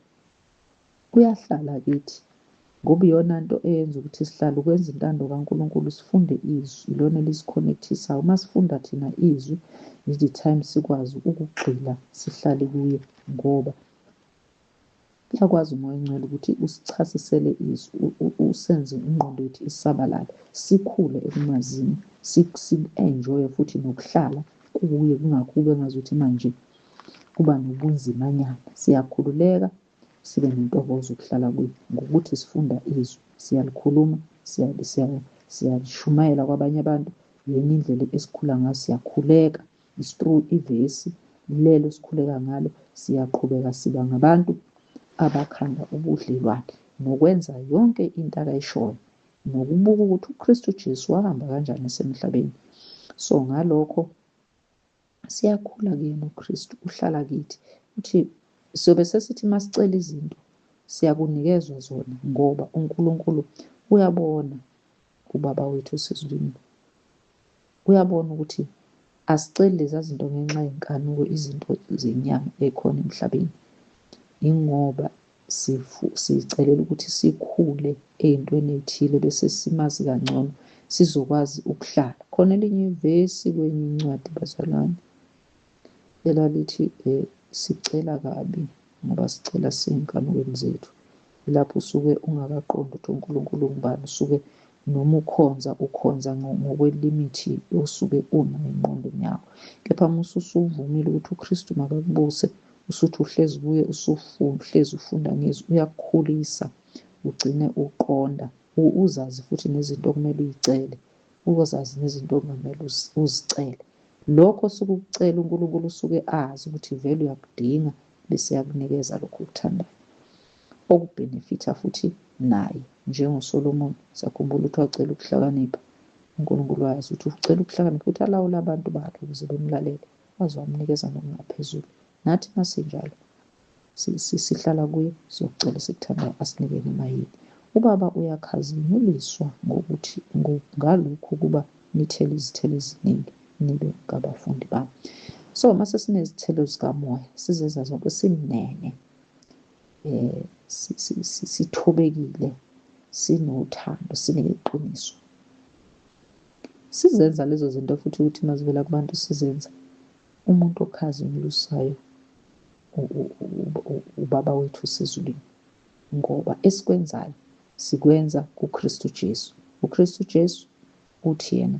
Speaker 1: uyahlala kithi ngoba iyona nto eyenza ukuthi sihlale ukwenza intando kaNkulunkulu, sifunde izwi, ilona elisikhonekthisa. Uma sifunda thina izwi, is the time sikwazi ukugxila sihlale kuye, ngoba uyakwazi umoya ongcwele ukuthi usichasisele izwi, usenze ingqondo yethu isabalale, sikhule ekumazini, si-enjoye futhi nokuhlala kuye, kungakube ngazuthi manje kuba nobunzimanyana. Siyakhululeka, sibe nentokozo ukuhlala kuye ngokuthi sifunda izwi siyalikhuluma, siyalishumayela kwabanye abantu. Yenye indlela esikhula ngayo, siyakhuleka. It's through ivesi lelo sikhuleka ngalo, siyaqhubeka siba ngabantu abakhanda ubudlelwane, nokwenza yonke into akayishoyo, nokubuka ukuthi uKristu Jesu wahamba kanjani esemhlabeni. So ngalokho siyakhula kuyena uKristu, uhlala kithi. Uthi siyobe sesithi masicela izinto siyakunikezwa zona, ngoba uNkulunkulu uyabona, ubaba wethu osezulwini uyabona ukuthi asiceli lezi zinto ngenxa yenkanuko, izinto zenyama ekhona emhlabeni. Ingoba sicelela ukuthi sikhule ey'ntweni ey'thile bese simazi kangcono, sizokwazi ukuhlala. Khona elinye ivesi kwenye incwadi, bazalwane, elalithi sicela kabi ngoba sicela siy'nkanukweni zethu. Lapho usuke ungakaqondi ukuthi uNkulunkulu ngubani, usuke noma ukhonza ngokwelimithi osuke unayo engqondweni yakho. Kepha usuvumile ukuthi uKristu makakubuse, usuthi uhlezi kuye, uhlezi ufunda ngezwi, uyakukhulisa, ugcine uqonda, uzazi futhi nezinto okumele uy'cele, uzazi nezinto okungamele uzicele. Lokho osuke ukucela uNkulunkulu usuke azi ukuthi vele uyakudinga, bese yakunikeza lokho ukuthandayo, okubhenefitha futhi naye. NjengoSolomoni, siyakhumbula ukuthi wacela ukuhlakanipha, uNkulunkulu wazi ukuthi ucela ukuhlakanipha ukuthi alawule abantu bakhe ukuze bemlalele, waze wamnikeza nokungaphezulu. Nathi masinjalo sihlala kuye, siyokucela esikuthandayo asinike noma yini. Ubaba uyakhazimuliswa ngokuthi ngalokhu kuba nithele izithelo eziningi, nibe ngabafundi bami. So mase sinezithelo zikamoya, sizenza zonke, simnene, sithobekile, sinothando, sineqiniso, sizenza lezo zinto futhi ukuthi mazivela kubantu sizenza, umuntu okhazimulisayo ubaba wethu osezulwini, ngoba esikwenzayo sikwenza kuKristu Jesu. UKristu Jesu uthi yena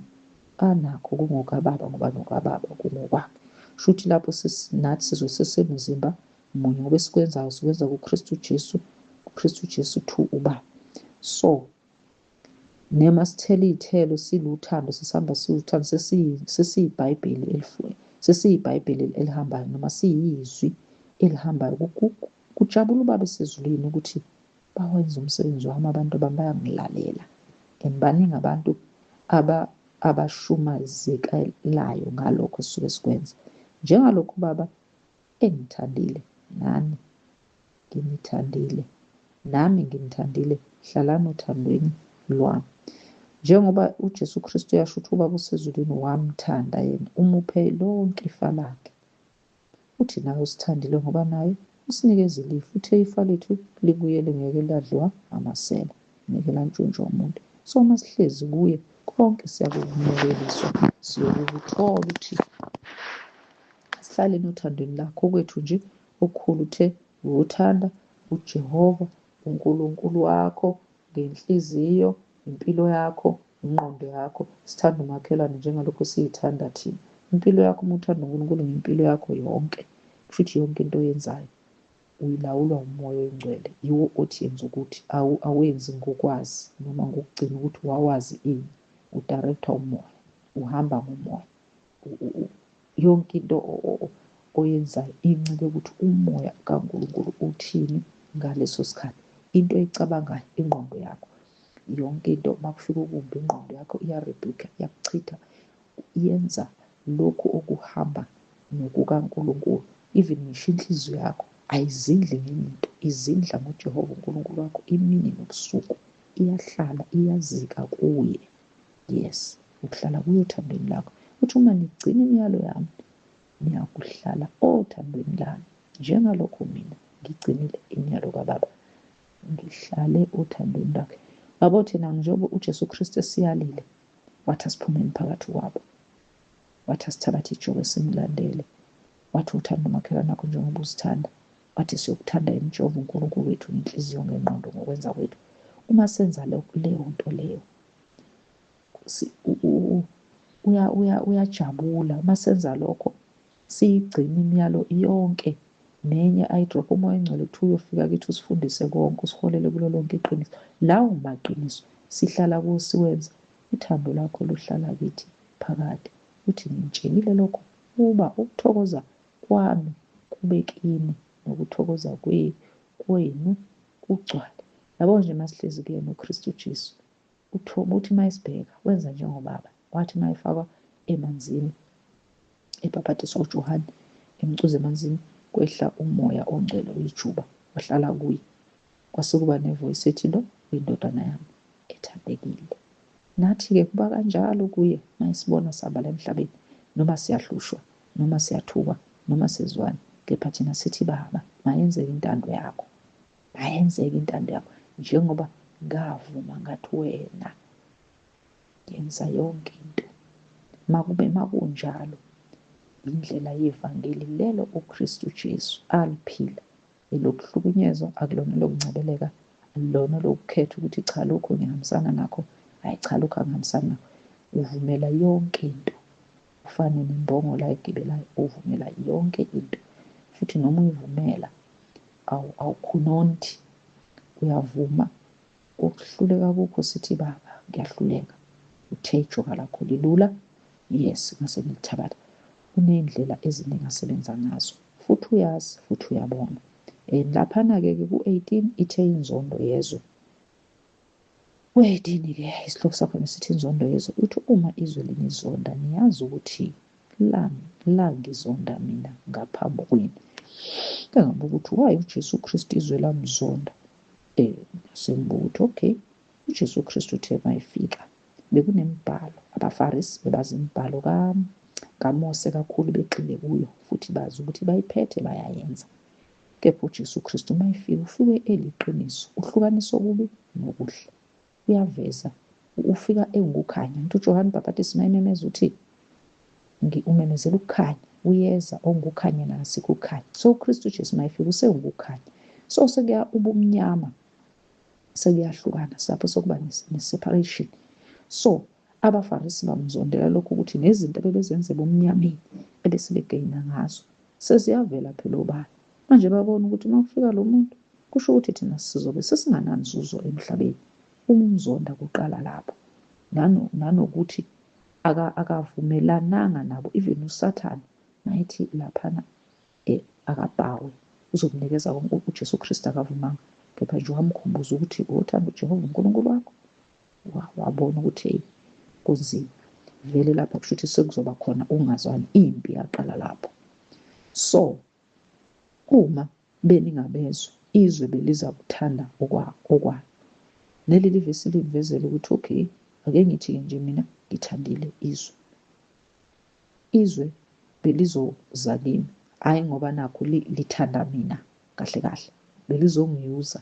Speaker 1: anakho kungokababa ngoba nokababa kungokwakhe. Shuthi lapho nathi sizosesemzimba munye, ngoba esikwenzayo sikwenza kuKristu Jesu, uKristu Jesu to ubaba. So nema sithela iy'thelo siluthando, sisihamba siluthando, sesiyibhayibheli elihambayo, noma siyizwi elihambayo. Kujabula ubaba esezulwini ukuthi bawenza umsebenzi wami abantu bami, bayangilalela. And baningi abantu abashumazekelayo ngalokho esisuke sikwenza. Njengalokhu ubaba engithandile, nami nginithandile, nami nginithandile, hlalani othandweni lwami. Njengoba uJesu Kristu yasho ukuthi ubaba usezulwini wamthanda yena, umuphe lonke ifa lakhe. Uthi nawe usithandile ngoba naye usinikezile ifa. Uthe ifa lethu libuyele, ngeke ladliwa amasela, ngeke lantshontsha umuntu. So masihlezi kuye, konke siyakumekeliswa, siyokuthola ukuthi sihlale nothandweni lakho. Kwethu nje okukhulu uthe uthanda uJehova uNkulunkulu wakho ngenhliziyo, impilo yakho, ingqondo yakho, sithanda umakhelwane njengalokho siyithanda thina. Impilo yakho uma uthanda uNkulunkulu ngempilo yakho yonke, futhi yonke into oyenzayo uyilawulwa umoya oyingcwele. Yiwo othi yenza ukuthi awenzi ngokwazi noma ngokugcina ukuthi wawazi ini, udirectwa umoya, uhamba ngomoya. Yonke into oyenzayo incike ukuthi umoya kaNkulunkulu uthini ngaleso sikhathi. Into eyicabangayo ingqondo yakho, yonke into makufika ukumbi ingqondo yakho iyarebhuka, iyakuchitha, yenza lokhu okuhamba nokukaNkulunkulu. Even ngisho inhliziyo yakho ayizindli ngenye into, izindla ngoJehova uNkulunkulu wakho imini nobusuku, iyahlala iyazika kuye. Yes, ukuhlala kuye othandweni lakho. Uthi uma nigcina imiyalo yami, niyakuhlala othandweni lami, njengalokho mina ngigcinile imiyalo kaBaba, ngihlale othandweni lakhe. Yabo thina njengoba uJesu Kristu esiyalile, wathi asiphumeni phakathi kwabo, wathi asithabathe ijoko simlandele, wathi uthanda umakhelwane wakho njengoba uzithanda, wathi siyokuthanda imjova uNkulunkulu wethu ngenhliziyo, ngengqondo, ngokwenza kwethu. Uma senza leyo nto leyo, uyajabula. Uma senza lokho, siyigcina imiyalo yonke nenye ayidrophe umoya engcwele kuthiwa uyofika kithi usifundise konke, usiholele kulo lonke iqiniso. Lawo maqiniso sihlala kuwo siwenza, uthando lakho luhlala kithi phakade. Uthi ngimtshelile lokho uba ukuthokoza kwami kube kini nokuthokoza kwenu kugcwale. Yabo nje masihlezi kuyena uKristu Jesu, uthi mayisibheka wenza njengobaba, wathi mayifakwa emanzini ebhaphathizwa uJohane, emcuza emanzini, kwehla umoya ongcwele uyijuba wahlala kuye. Kwase kuba nevoice ethi, lo uyindodana yami ethandekile. Nathi-ke kuba kanjalo kuye mayisibona sabala emhlabeni, noma siyahlushwa, noma siyathukwa, noma sizwani, kepha thina sithi Baba, mayenzeke intando yakho, mayenzeke intando yakho, njengoba ngavuma ngathi wena yenza yonke into. Makube makunjalo, indlela yevangeli lelo uKristu Jesu aliphila, elokuhlukunyezwa, akulona lokungcebeleka, alilona lokukhetha ukuthi cha lokho ngihambisana nakho, hayi cha lokho angihambisani nakho. Uvumela yonke into, ufane nembongolo ayigibelayo, uvumela yonke into, futhi noma uyivumela awukhononti, uyavuma. Ukuhluleka kukho sithi Baba ngiyahluleka, uthe ijoka lakho lilula, yes ngase ngilithabatha. Kuney'ndlela eziningi asebenza ngazo, futhi uyazi, futhi uyabona. Laphana-ke ku-18 ithe inzondo yezwe. Ku-18-ke isihloko sakhona sithi inzondo yezwe. Uthi uma izwe linizonda niyazi ukuthi langizonda mina ngaphambi kwenu. Kangabuka ukuthi why uJesu Kristu izwe lamzonda. Sengibuka ukuthi okay, uJesu Kristu uthe mayefika bekunemibhalo, abaFarisi bebazi imibhalo kaMose kakhulu, begxile kuyo futhi bazi ukuthi bayiphethe bayayenza. Kepha uJesu Kristu mayefika ufike eliqiniso, uhlukanisa okubi nokuhle, uyaveza, ufika engukukhanya. Nto uJohane uMbhaphatisi mayememeza uthi umemezela ukukhanya, uyeza ongukukhanya nasikho ukukhanya. So uKristu Jesu mayefika usengukukhanya, so sekuya ubumnyama sekuyahlukana, sapho sokuba ne-separation. So abaFarisi bamzondela lokho ukuthi nezinto abebezenze bomnyameni ebesebegayina ngazo seziyavela phela obala. Manje babona ukuthi uma kufika lo muntu kusho ukuthi thina sizobe sesingananzuzo emhlabeni. Umzonda kuqala lapho, nanokuthi akavumelananga nabo. Even uSathane nayithi laphana akabhawe uzomnikeza konke, uJesu Kristu akavumanga, kepha nje wamkhumbuza ukuthi uthanda uJehova uNkulunkulu wakho. Wabona ukuthi kunzima vele lapha, kusho ukuthi sekuzoba khona ungazwani, impi yaqala lapho. So uma beningabezwa, izwe beliza kuthanda okwalo. Leli vesi livezela ukuthi okay, ake ngithi nje mina ngithandile izwe. Izwe belizoza kimi, hhayi ngoba nakho lithanda mina kahle kahle, belizongiyuza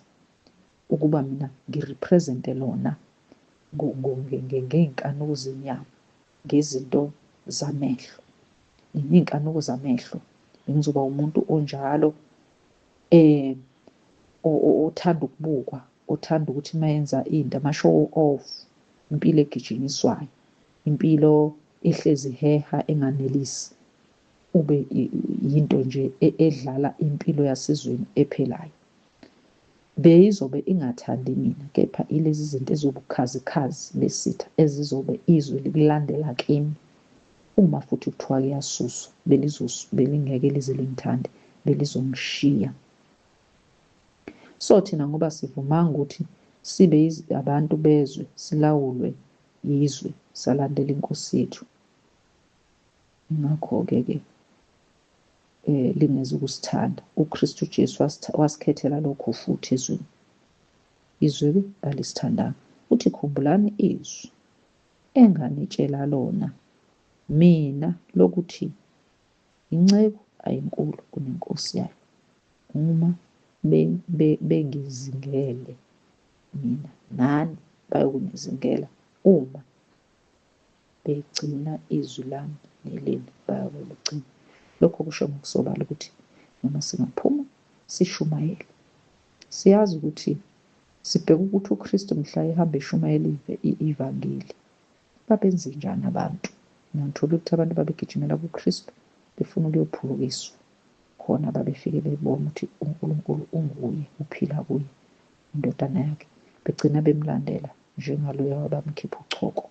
Speaker 1: ukuba mina ngirepresente lona ngey'nkanuko zenyama, ngezinto zamehlo. Iy'nkanuko zamehlo, bengizoba umuntu onjalo, othanda ukubukwa, othanda ukuthi mayenza into, ama-show off, impilo egijinyiswayo, impilo ehlezi heha enganelisi, ube yinto nje edlala impilo yasezweni ephelayo. Beyizobe ingathandi mina, kepha ilezi zinto eziwubukhazikhazi besitha ezizobe izwe likulandela kimi. Uma futhi kuthiwa kuyasuswa, belingeke lize lingithande, belizongishiya. So thina ngoba sivumanga ukuthi sibe abantu bezwe, silawulwe yizwe, salandela inkosi yethu, ngakho-ke lingeze ukusithanda. uKristu Jesu wasikhethela lokho futhi ezweni. Izwe alisithandanga. Uthi khumbulani izwi enganitshela lona mina lokuthi inceku ayinkulu kunenkosi yayo. Uma bengizingele mina, nani bayokunizingela uma begcina izwi lami nelenu bayakuligcina. Lokho kusho ngokusobala ukuthi noma singaphuma sishumayele, siyazi ukuthi sibheke ukuthi uKristu mhla ehamba eshumayela ivangeli babenze njani abantu. Ngiyangithola ukuthi abantu babegijimela kuKristu befuna ukuyophulukiswa, khona babefike bebona ukuthi uNkulunkulu unguye, uphila kuye indodana yakhe, begcina bemlandela njengaloya wabamkhipha uchoko,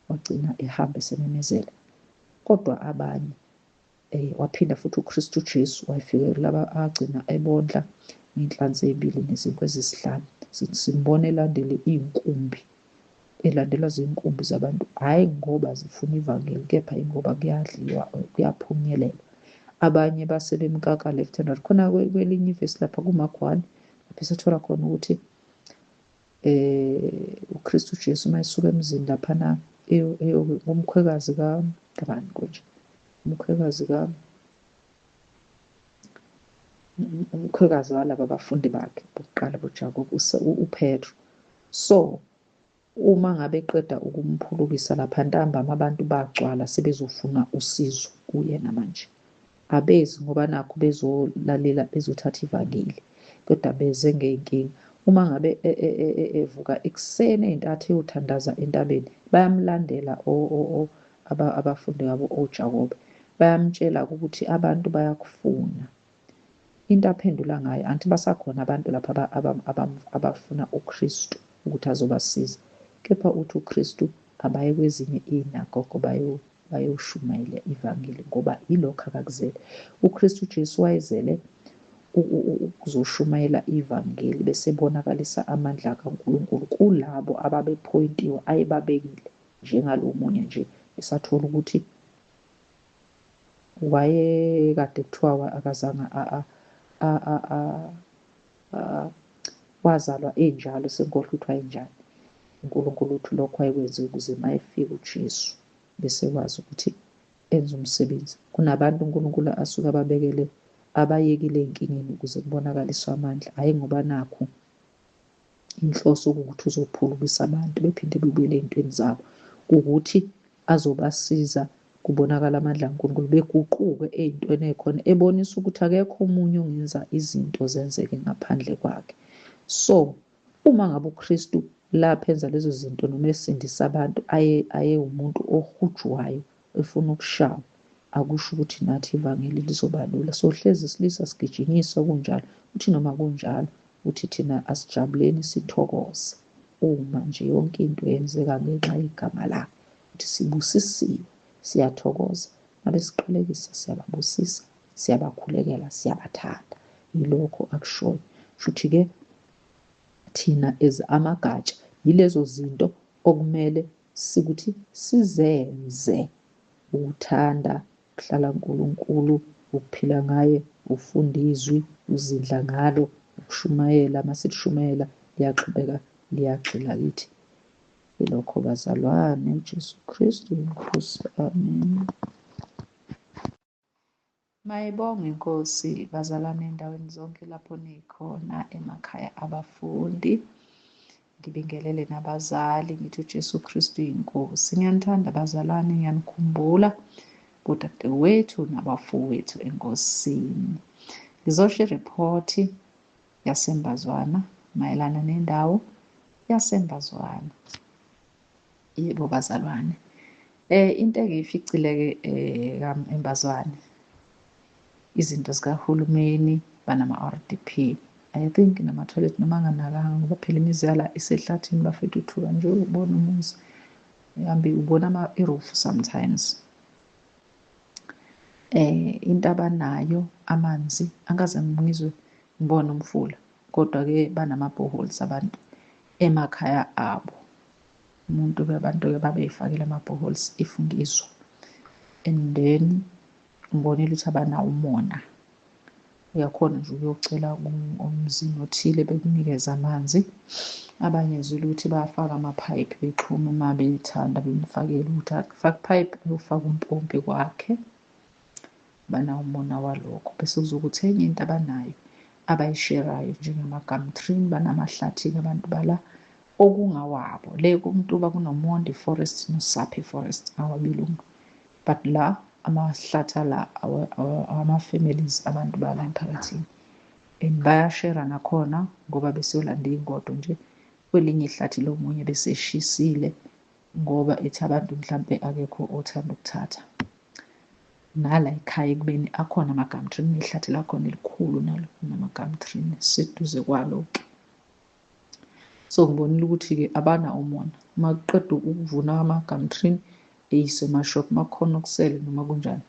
Speaker 1: wagcina ehamba esememezela. Kodwa abanye waphinda futhi uKristu Jesu wayefike laba agcina ebondla ngey'nhlanzi 2 nezinkwa eziyisihlanu. Simbona elandelwa zinkumbi zabantu, hhayi ngoba zifuna ivangeli, kepha ingoba kuyadliwa, kuyaphunyelelwa. Abanye base bemkaka left and right. Khona kwelinye ivesi lapha kuMark 1 lapho esathola khona ukuthi uKristu Jesu mayesuka emzini laphana umkhwekazi kabani konje, umkhwekazi walaba abafundi bakhe bokuqala boJakobe, uPetru. So uma ngabe eqeda ukumphulukisa lapha ntambama abantu bagcwala sebezofuna usizo kuyena manje. Abezi ngoba nakho bezolalela, bezothatha ivangeli, kodwa beze ngey'nkinga. Uma ngabe evuka ekuseni ey'ntathu eyothandaza entabeni, bayamlandela abafundi babo oJakobe, bayamtshela ukuthi abantu bayakufuna. Into aphendula ngayo, anti basakhona abantu lapha abafuna uKristu ukuthi azobasiza, kepha uthi uKristu abaye kwezinye iy'nagogo bayoshumayela ivangeli ngoba ilokho akakuzele. UKristu Jesu wayezele ukuzoshumayela ivangeli bese bonakalisa amandla kaNkulunkulu kulabo ababephoyintiwe ayebabekile, njengalo munye nje esathola ukuthi wayekade kuthiwa akazange wazalwa enjalo, senkohlwa ukuthi wayenjani. uNkulunkulu uthi lokho ayekwenziwe ukuze mayefika uJesu bese kwazi ukuthi enze umsebenzi. Kunabantu uNkulunkulu asuke abayekile ey'nkingeni ukuze kubonakaliswe amandla, hhayi ngoba nakho inhloso ukuthi uzophulukisa abantu bephinde bebuyele ey'ntweni zabo, ukuthi azobasiza kubonakala amandla kaNkulunkulu, beguquke ey'ntweni ey'khona, ebonisa ukuthi akekho omunye ongenza izinto zenzeke ngaphandle kwakhe. So uma ngabe uKristu lapho enza lezo zinto noma esindisa abantu aye umuntu ohujwayo efuna ukushawa, akusho ukuthi nathi ivangeli lizoba lula. So hlezi isilisa sigijinyiswa kunjalo, uthi noma kunjalo uthi thina asijabuleni sithokoze uma nje yonke into yenzeka ngenxa yegama lakhe, ukuthi sibusisiwe, siyathokoza, ngabe siqalekisa, siyababusisa, siyabakhulekela, siyabathanda. Yilokho akushoyo. Shuthi-ke thina as amagatsha yilezo zinto okumele sikuthi sizenze: ukuthanda, ukuhlala uNkulunkulu, ukuphila ngaye, ufunda izwi, uzindla ngalo, ukushumayela. Masilishumayela liyaxhubeka liyagxila kithi. Yilokho bazalwane, uJesu Kristu inkosi. Amen. Mayibonge Inkosi bazalwane endaweni zonke lapho nikhona, emakhaya abafundi, ngibingelele nabazali, ngithi uJesu Kristu inkosi. Ngiyanithanda bazalwane, ngiyanikhumbula bodadewethu nabafowethu enkosini. Ngizosho iripoti yaseMbazwana mayelana nendawo yaseMbazwana. Yebo bazalwane, into engiyificile-ke eMbazwane, izinto zikahulumeni banama-RDP, I think nama-toilet noma anganakanga, ngoba phela imizi yala isehlathini bafethu uthuka nje ubona umuzi uhambe ubona irufu sometimes. Into abanayo amanzi, angikaze ngibone umfula, kodwa-ke banama-boreholes abantu emakhaya abo. Abantu-ke babey'fakela ama-boreholes if ngizwa, and then ngibonile ukuthi abanawo umona. Uyakhona nje ukuyocela omzini othile bekunikeza amanzi. Abanye zwile ukuthi bayafaka amaphayiphi, bexhume uma bethanda bemfakele ukuthi akufake iphayiphi uyofaka umpompi kwakhe. Banawo umona walokho. Bese kuzokuthi enye into abanayo abayisherayo njengama-gumtree, banamahlathi-ke abantu bala okungawabo. Le kuMtuba kunoMondi Forest noSaphi Forest, awabilungu, but la amahlathi la ama-families abantu bala emphakathini, and bayashera nakhona ngoba besiyolanda iy'ngodo nje kwelinye ihlathi lomunye beseshisile ngoba ethi abantu mhlampe akekho othanda ukuthatha. nala ekhaya ekubeni akhona ama-gum tree, nehlathi lakhona elikhulu nalo nama-gum tree seduze kwalo-ke. So ngibonile ukuthi-ke abanawo umona, uma kuqeda ukuvuna ama-gum tree eyise emashop, makukhona okusele noma kunjani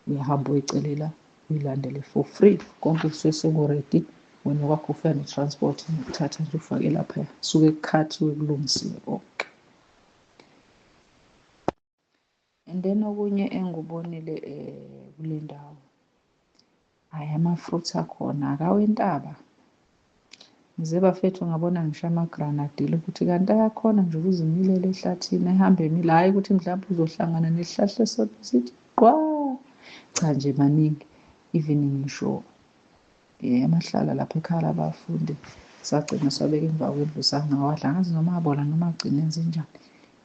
Speaker 1: uyahamba uyocelela uyilandele for free, konke kusuke seku-ready. Wena kwakho ufika ne-transport nokuthatha nje ufake laphaya, suke kukhathiwe kulungisiwe konke. And then okunye engikubonile kule ndawo, hhayi ama-fruits akhona akawentaba. Ngize bafethu ngabona ngisho amagranadile ukuthi kanti ayakhona nje ukuzimilele ehlathini, ehambe emile, hhayi ukuthi mhlawumbe uzohlangana nesihlahla esodwa sithi qwa. Cha nje maningi, even ngisho amahlala lapha ekhaya labafundi sagcina siwabeka emva kwendlu sangawadla, angazi noma abola noma agcine enze njani.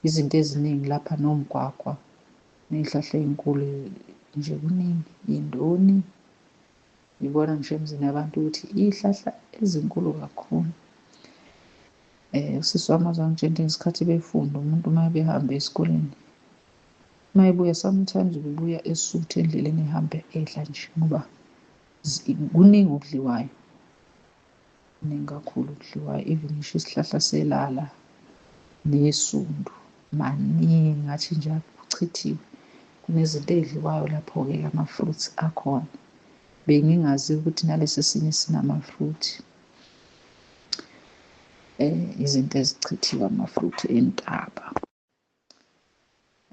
Speaker 1: Izinto eziningi lapha nomgwagwa ney'hlahla ey'nkulu nje kuningi, iy'ndoni. Ngibona ngisho emizini yabantu ukuthi iy'hlahla ezinkulu kakhulu. Usisi wami wazangitshela ngesikhathi befunda, umuntu uma behambe esikoleni, uma ebuya sometimes ubuya esuthe endleleni ehambe edla nje, ngoba kuningi okudliwayo, kuningi kakhulu okudliwayo. Even ngisho isihlahla selala nesundu maningi, ngathi nje akuchithiwe. Kunezinto ey'dliwayo lapho-ke ama-fruits akhona. Bengingazi ukuthi nalesi esinye sinama-fruit. Izinto ezichithiwe ama-fruit entaba.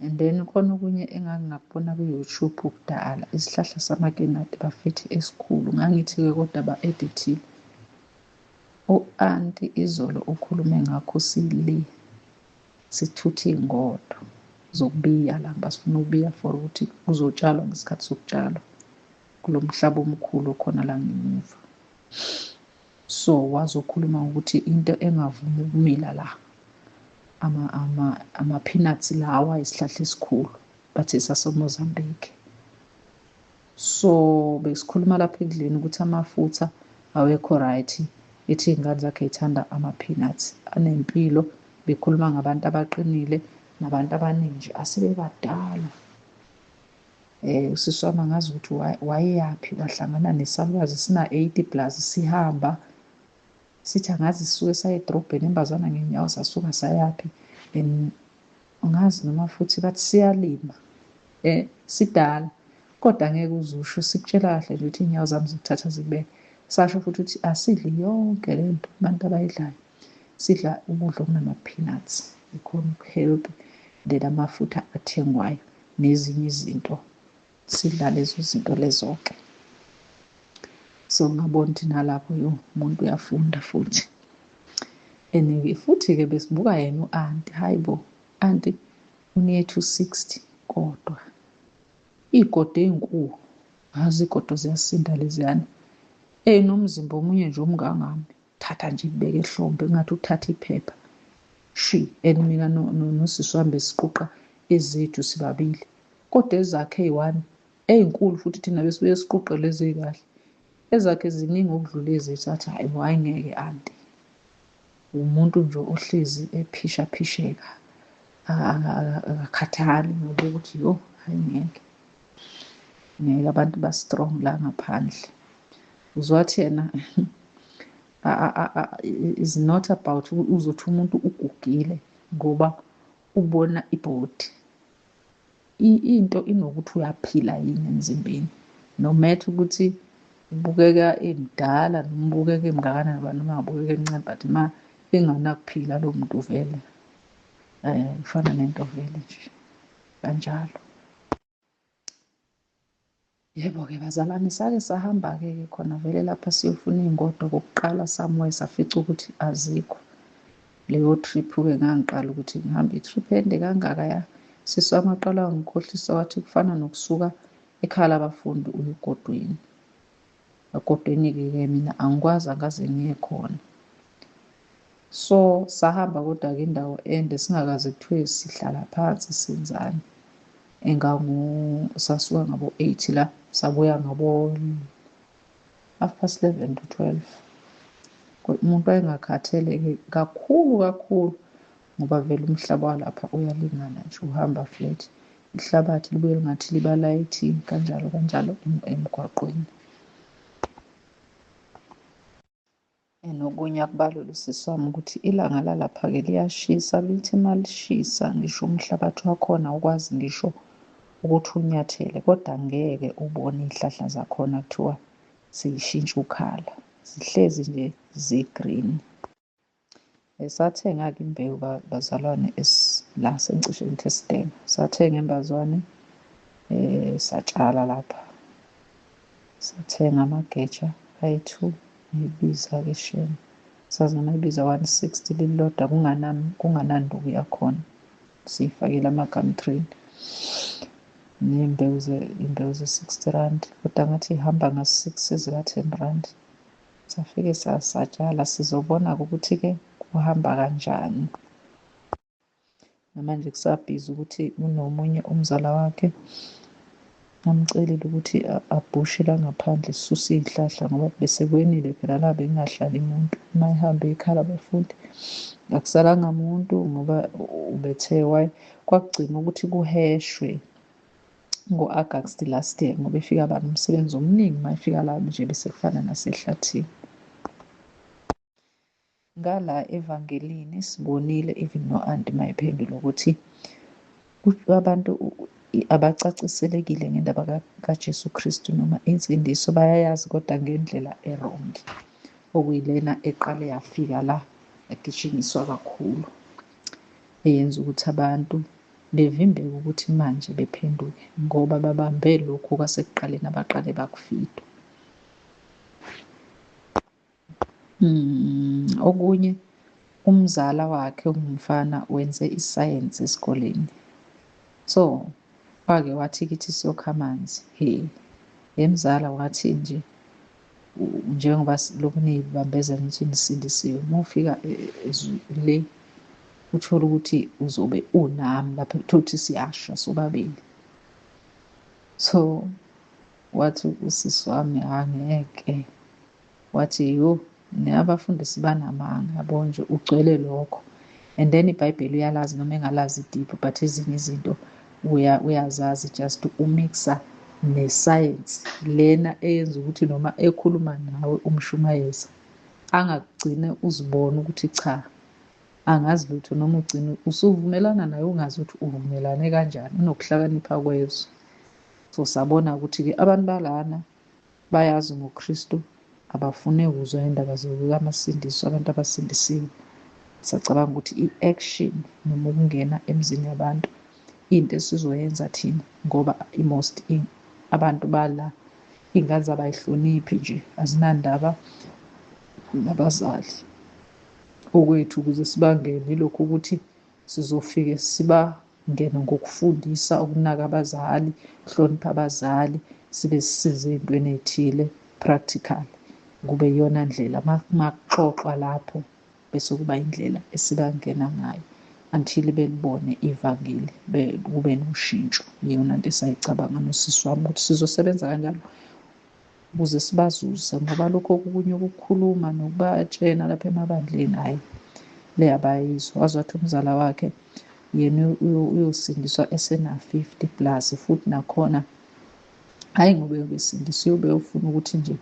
Speaker 1: And then khona okunye engangakubona ku-YouTube kudala, isihlahla samakenati bafethi esikhulu. Ngangithi-ke kodwa ba-edithile. U-anti izolo ukhulume ngakho sithutha iy'ngodo zokubiya la, basifuna ukubiya for ukuthi kuzotshalwa ngesikhathi sokutshalwa kulo mhlaba omkhulu okhona la ngemuva. So wazokhuluma ukuthi into engavumi ukumila la ama-peanuts lawa isihlahla esikhulu, bathi saseMozambique. So besikhuluma lapha ekudleni ukuthi amafutha awekho right, ethi iy'ngane zakhe y'thanda ama-peanuts anempilo. Bekhuluma ngabantu abaqinile nabantu abaningi nje asebebadala. Usisi wami angazi ukuthi wayeyaphi, wahlangana nesalukazi sina-80+ sihamba sithi angazi sisuke saye edrobheni embazana ngenyawo, sasuka sayaphi. And angazi noma futhi bathi siyalima, sidala kodwa angeke uzusho, sikutshela kahle nje ukuthi iy'nyawo zami zikuthatha zikubeke. Sasho futhi ukuthi asidli yonke le nto abantu abayidlayo, sidla ukudla okunama-peanuts, ikhona uku-healthy, then amafutha athengwayo nezinye izinto, sidla lezo zinto lezo-ke. So ngabona ukuthi nalapho umuntu uyafunda futhi. And futhi-ke besibuka yena u-anti, hayi bo, anti unear to 60 kodwa iy'godo ey'nkulu, ngazi iy'godo ziyasinda leziyana, nomzimba omunye nje omngangami, thatha nje ibeke ehlombe engathi uthatha iphepha shi. And mina nosisi wami besiquqa ezethu sibabili, kodwa ezakhe eyi-1 ey'nkulu futhi thina besibuye siquqe lezi ey'kahle, ezakhe ziningi okudlula ezethu. Athi hayi bo, ngeke anti, umuntu nje ohlezi ephishaphisheka, akakhathali ngoba ukuthi hayi ngeke abantu ba-strong la ngaphandle. Uzwathi yena is not about uzothi umuntu ugugile ngoba ubona ibhodi. Into inokuthi uyaphila yini emzimbeni, no matter ukuthi ubukeka emdala noma ubukeka emngakanani noma ngabukeka emncane, but ma enganakuphila lo muntu vele ufana nento vele nje kanjalo. Yebo-ke bazalwane, sake sahamba-ke khona vele lapha siyofuna iy'ngodo. Kokuqala somewhere safica ukuthi azikho. Leyo trip-ke ngangiqala ukuthi ngihambe i-trip ende kangaka ya. Sisi wami waqala wangikhohlisa wathi kufana nokusuka ekhaya labafundi uye egodweni. Egodweni-ke mina angikwazi, angaze ngiye khona. So sahamba kodwa-ke indawo ende singakaze kuthiwe sihlala phansi senzani. Sasuka ngabo 8 la, sabuya ngabo 11:30 to 12. Umuntu wayengakhathele-ke kakhulu ngoba vele umhlaba walapha uyalingana nje, uhamba flat. ihlabathi libuye lingathi liba layithi kanjalo kanjalo emgwaqweni. Nokunye akubalule sisi wami ukuthi ilanga lalapha-ke liyashisa, lithi uma lishisa ngisho umhlabathi wakhona ukwazi ngisho ukuthi unyathele, kodwa ngeke ubone iy'hlahla zakhona kuthiwa seyishintsha ukhala, zihlezi nje zi-green. Sathenga-ke imbewu bazalwane la sengicishe ngithi eStema. Sathenga embazwane satshala lapha. Sathenga amageja ayi-2 nebiza-ke shame. Sazi noma ibiza 160 lilodwa kungananduku yakhona. Siyifakile ama-gumtrain ney'mbewu ze-R60, kodwa ngathi ihamba nga-6 zika-R10. Safike satshala, sizobona-ke ukuthi-ke kuhamba kanjani. Namanje kusabhizi ukuthi unomunye umzala wakhe amcelile ukuthi abhushe la ngaphandle sisuse iy'hlahla ngoba bese kwenile phela la bekungahlali muntu. Uma ehamba ekhala abafundi akusalanga muntu ngoba ubethe kwakugcina ukuthi kuheshwe ngo-August last year ngoba efika abantu umsebenzi omningi uma efika la nje bese kufana nasehlathini. Ngala evangelini sibonile even no-anti mayiphendula ukuthi abantu abacaciselekile ngendaba kaJesu Kristu noma insindiso bayayazi kodwa ngendlela erongi, okuyilena eqale yafika la yagijinyiswa kakhulu, eyenza ukuthi abantu bevimbeke ukuthi manje bephenduke ngoba babambe lokhu kwasekuqaleni abaqale bakufida. Okunye umzala wakhe ongumfana wenze isayensi esikoleni, so wake wathi kithi siyokha amanzi. Mzala wathi nje njengoba lokhu niy'bambezela nithi nisindisiwe, uma ufika le uthole ukuthi uzobe unami lapho uthole ukuthi siyasha sobabili. So wathi usisi wami angeke, wathi abafundisi banamanga yabo nje ugcwele lokho, and then iBhayibheli uyalazi noma engalazi deep, but ezinye izinto uyazazi, just umixa nesayensi lena eyenza ukuthi noma ekhuluma nawe umshumayeza angagcine uzibona ukuthi cha angazi lutho, noma ugcine usuvumelana naye ungazi ukuthi uvumelane kanjani, unokuhlakanipha kwezwe. So sabona ukuthi-ke abantu balana bayazi ngoKristu, abafune ukuzwa indaba zikaMasindiso, abantu abasindisiwe. Sacabanga ukuthi i-action noma ukungena emzini yabantu into esizoyenza thina ngoba abantu bala iy'ngane zabo ayihloniphi nje, azinandaba nabazali. Okwethu ukuze sibangene ilokhu ukuthi sizofike sibangene ngokufundisa ukunaka abazali, ukuhlonipha abazali, sibe sisize ey'ntweni ey'thile practical, kube iyona ndlela makuxoxwa lapho bese kuba indlela esibangena ngayo until belibone ivangeli, kube noshintsho. Iyona nto esayicabanga nosisi wami ukuthi sizosebenza kanjalo ukuze sibazuze, ngoba lokho okunye ukukhuluma nokubatshena lapha emabandleni hhayi le abayizwa. Wazi wathi umzala wakhe yena uyosindiswa esena-50+ futhi nakhona hhayi ngoba uyobesindiswa, uyofuna ukuthi nje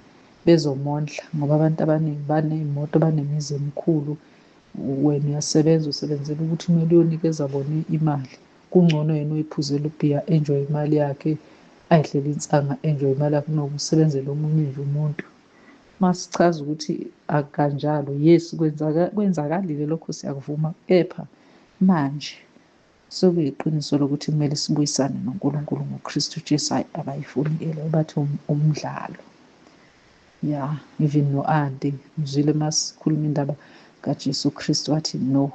Speaker 1: bezomondla ngoba abantu abaningi baney'moto, banemizi emikhulu. Wena uyasebenza, usebenzela ukuthi kumele uyonikeza bona imali. Kungcono yena uyiphuzela ubhiya, enjoy imali yakhe, ayidlele insanga, enjoy imali yakhe kunokuba usebenzele omunye nje umuntu. Masichaza ukuthi akukanjalo, yes kwenzakalile lokho siyakuvuma, kepha manje sekuyiqiniso lokuthi kumele sibuyisane noNkulunkulu ngoKristu Jesu. Hhayi abayifuni-ke leyo, bathi umdlalo. Ya even no-anti ngizwile masikhuluma indaba kaJesu Kristu wathi no.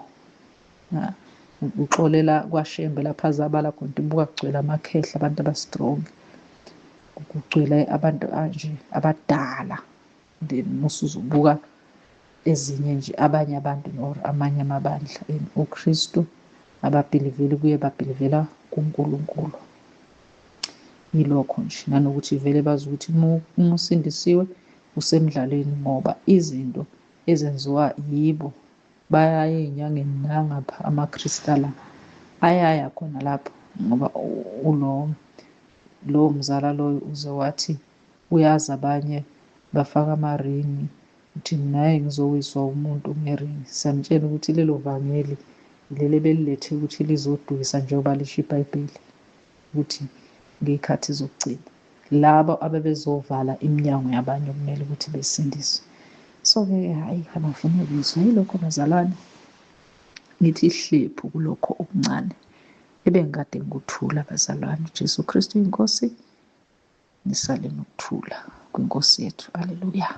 Speaker 1: Uxolela kwaShembe lapha azabala khona ubuka kugcwele amakhehla, abantu aba-strong, kugcwele abantu anje abadala. Then musuzubuka ezinye nje abanye abantu or amanye amabandla, uKristu ababhiliveli kuye babhilivela kuNkulunkulu. Yilokho nje, nanokuthi vele bazi ukuthi uma usindisiwe usemdlalweni ngoba izinto ezenziwa yibo bayaya ey'nyangeni nangapha amakristala ayaya khona lapho ngoba lowo mzala loyo uze wathi uyazi abanye bafaka amaringi, uthi naye ngizowiswa umuntu ngeringi. Samtshela ukuthi lelo vangeli leli ebelilethe ukuthi lizodukisa njengoba lisho iBhayibheli ukuthi ngey'khathi zokugcina labo abebezovala iminyango yabanye okumele ukuthi besindiswe. So-ke hhayi, abafuna ukuzwa yilokho bazalwane, ngithi ihlephu kulokho okuncane ebengikade ngikuthula bazalwane. uJesu Kristu inkosi, nisale nokuthula kwinkosi yethu. Haleluya.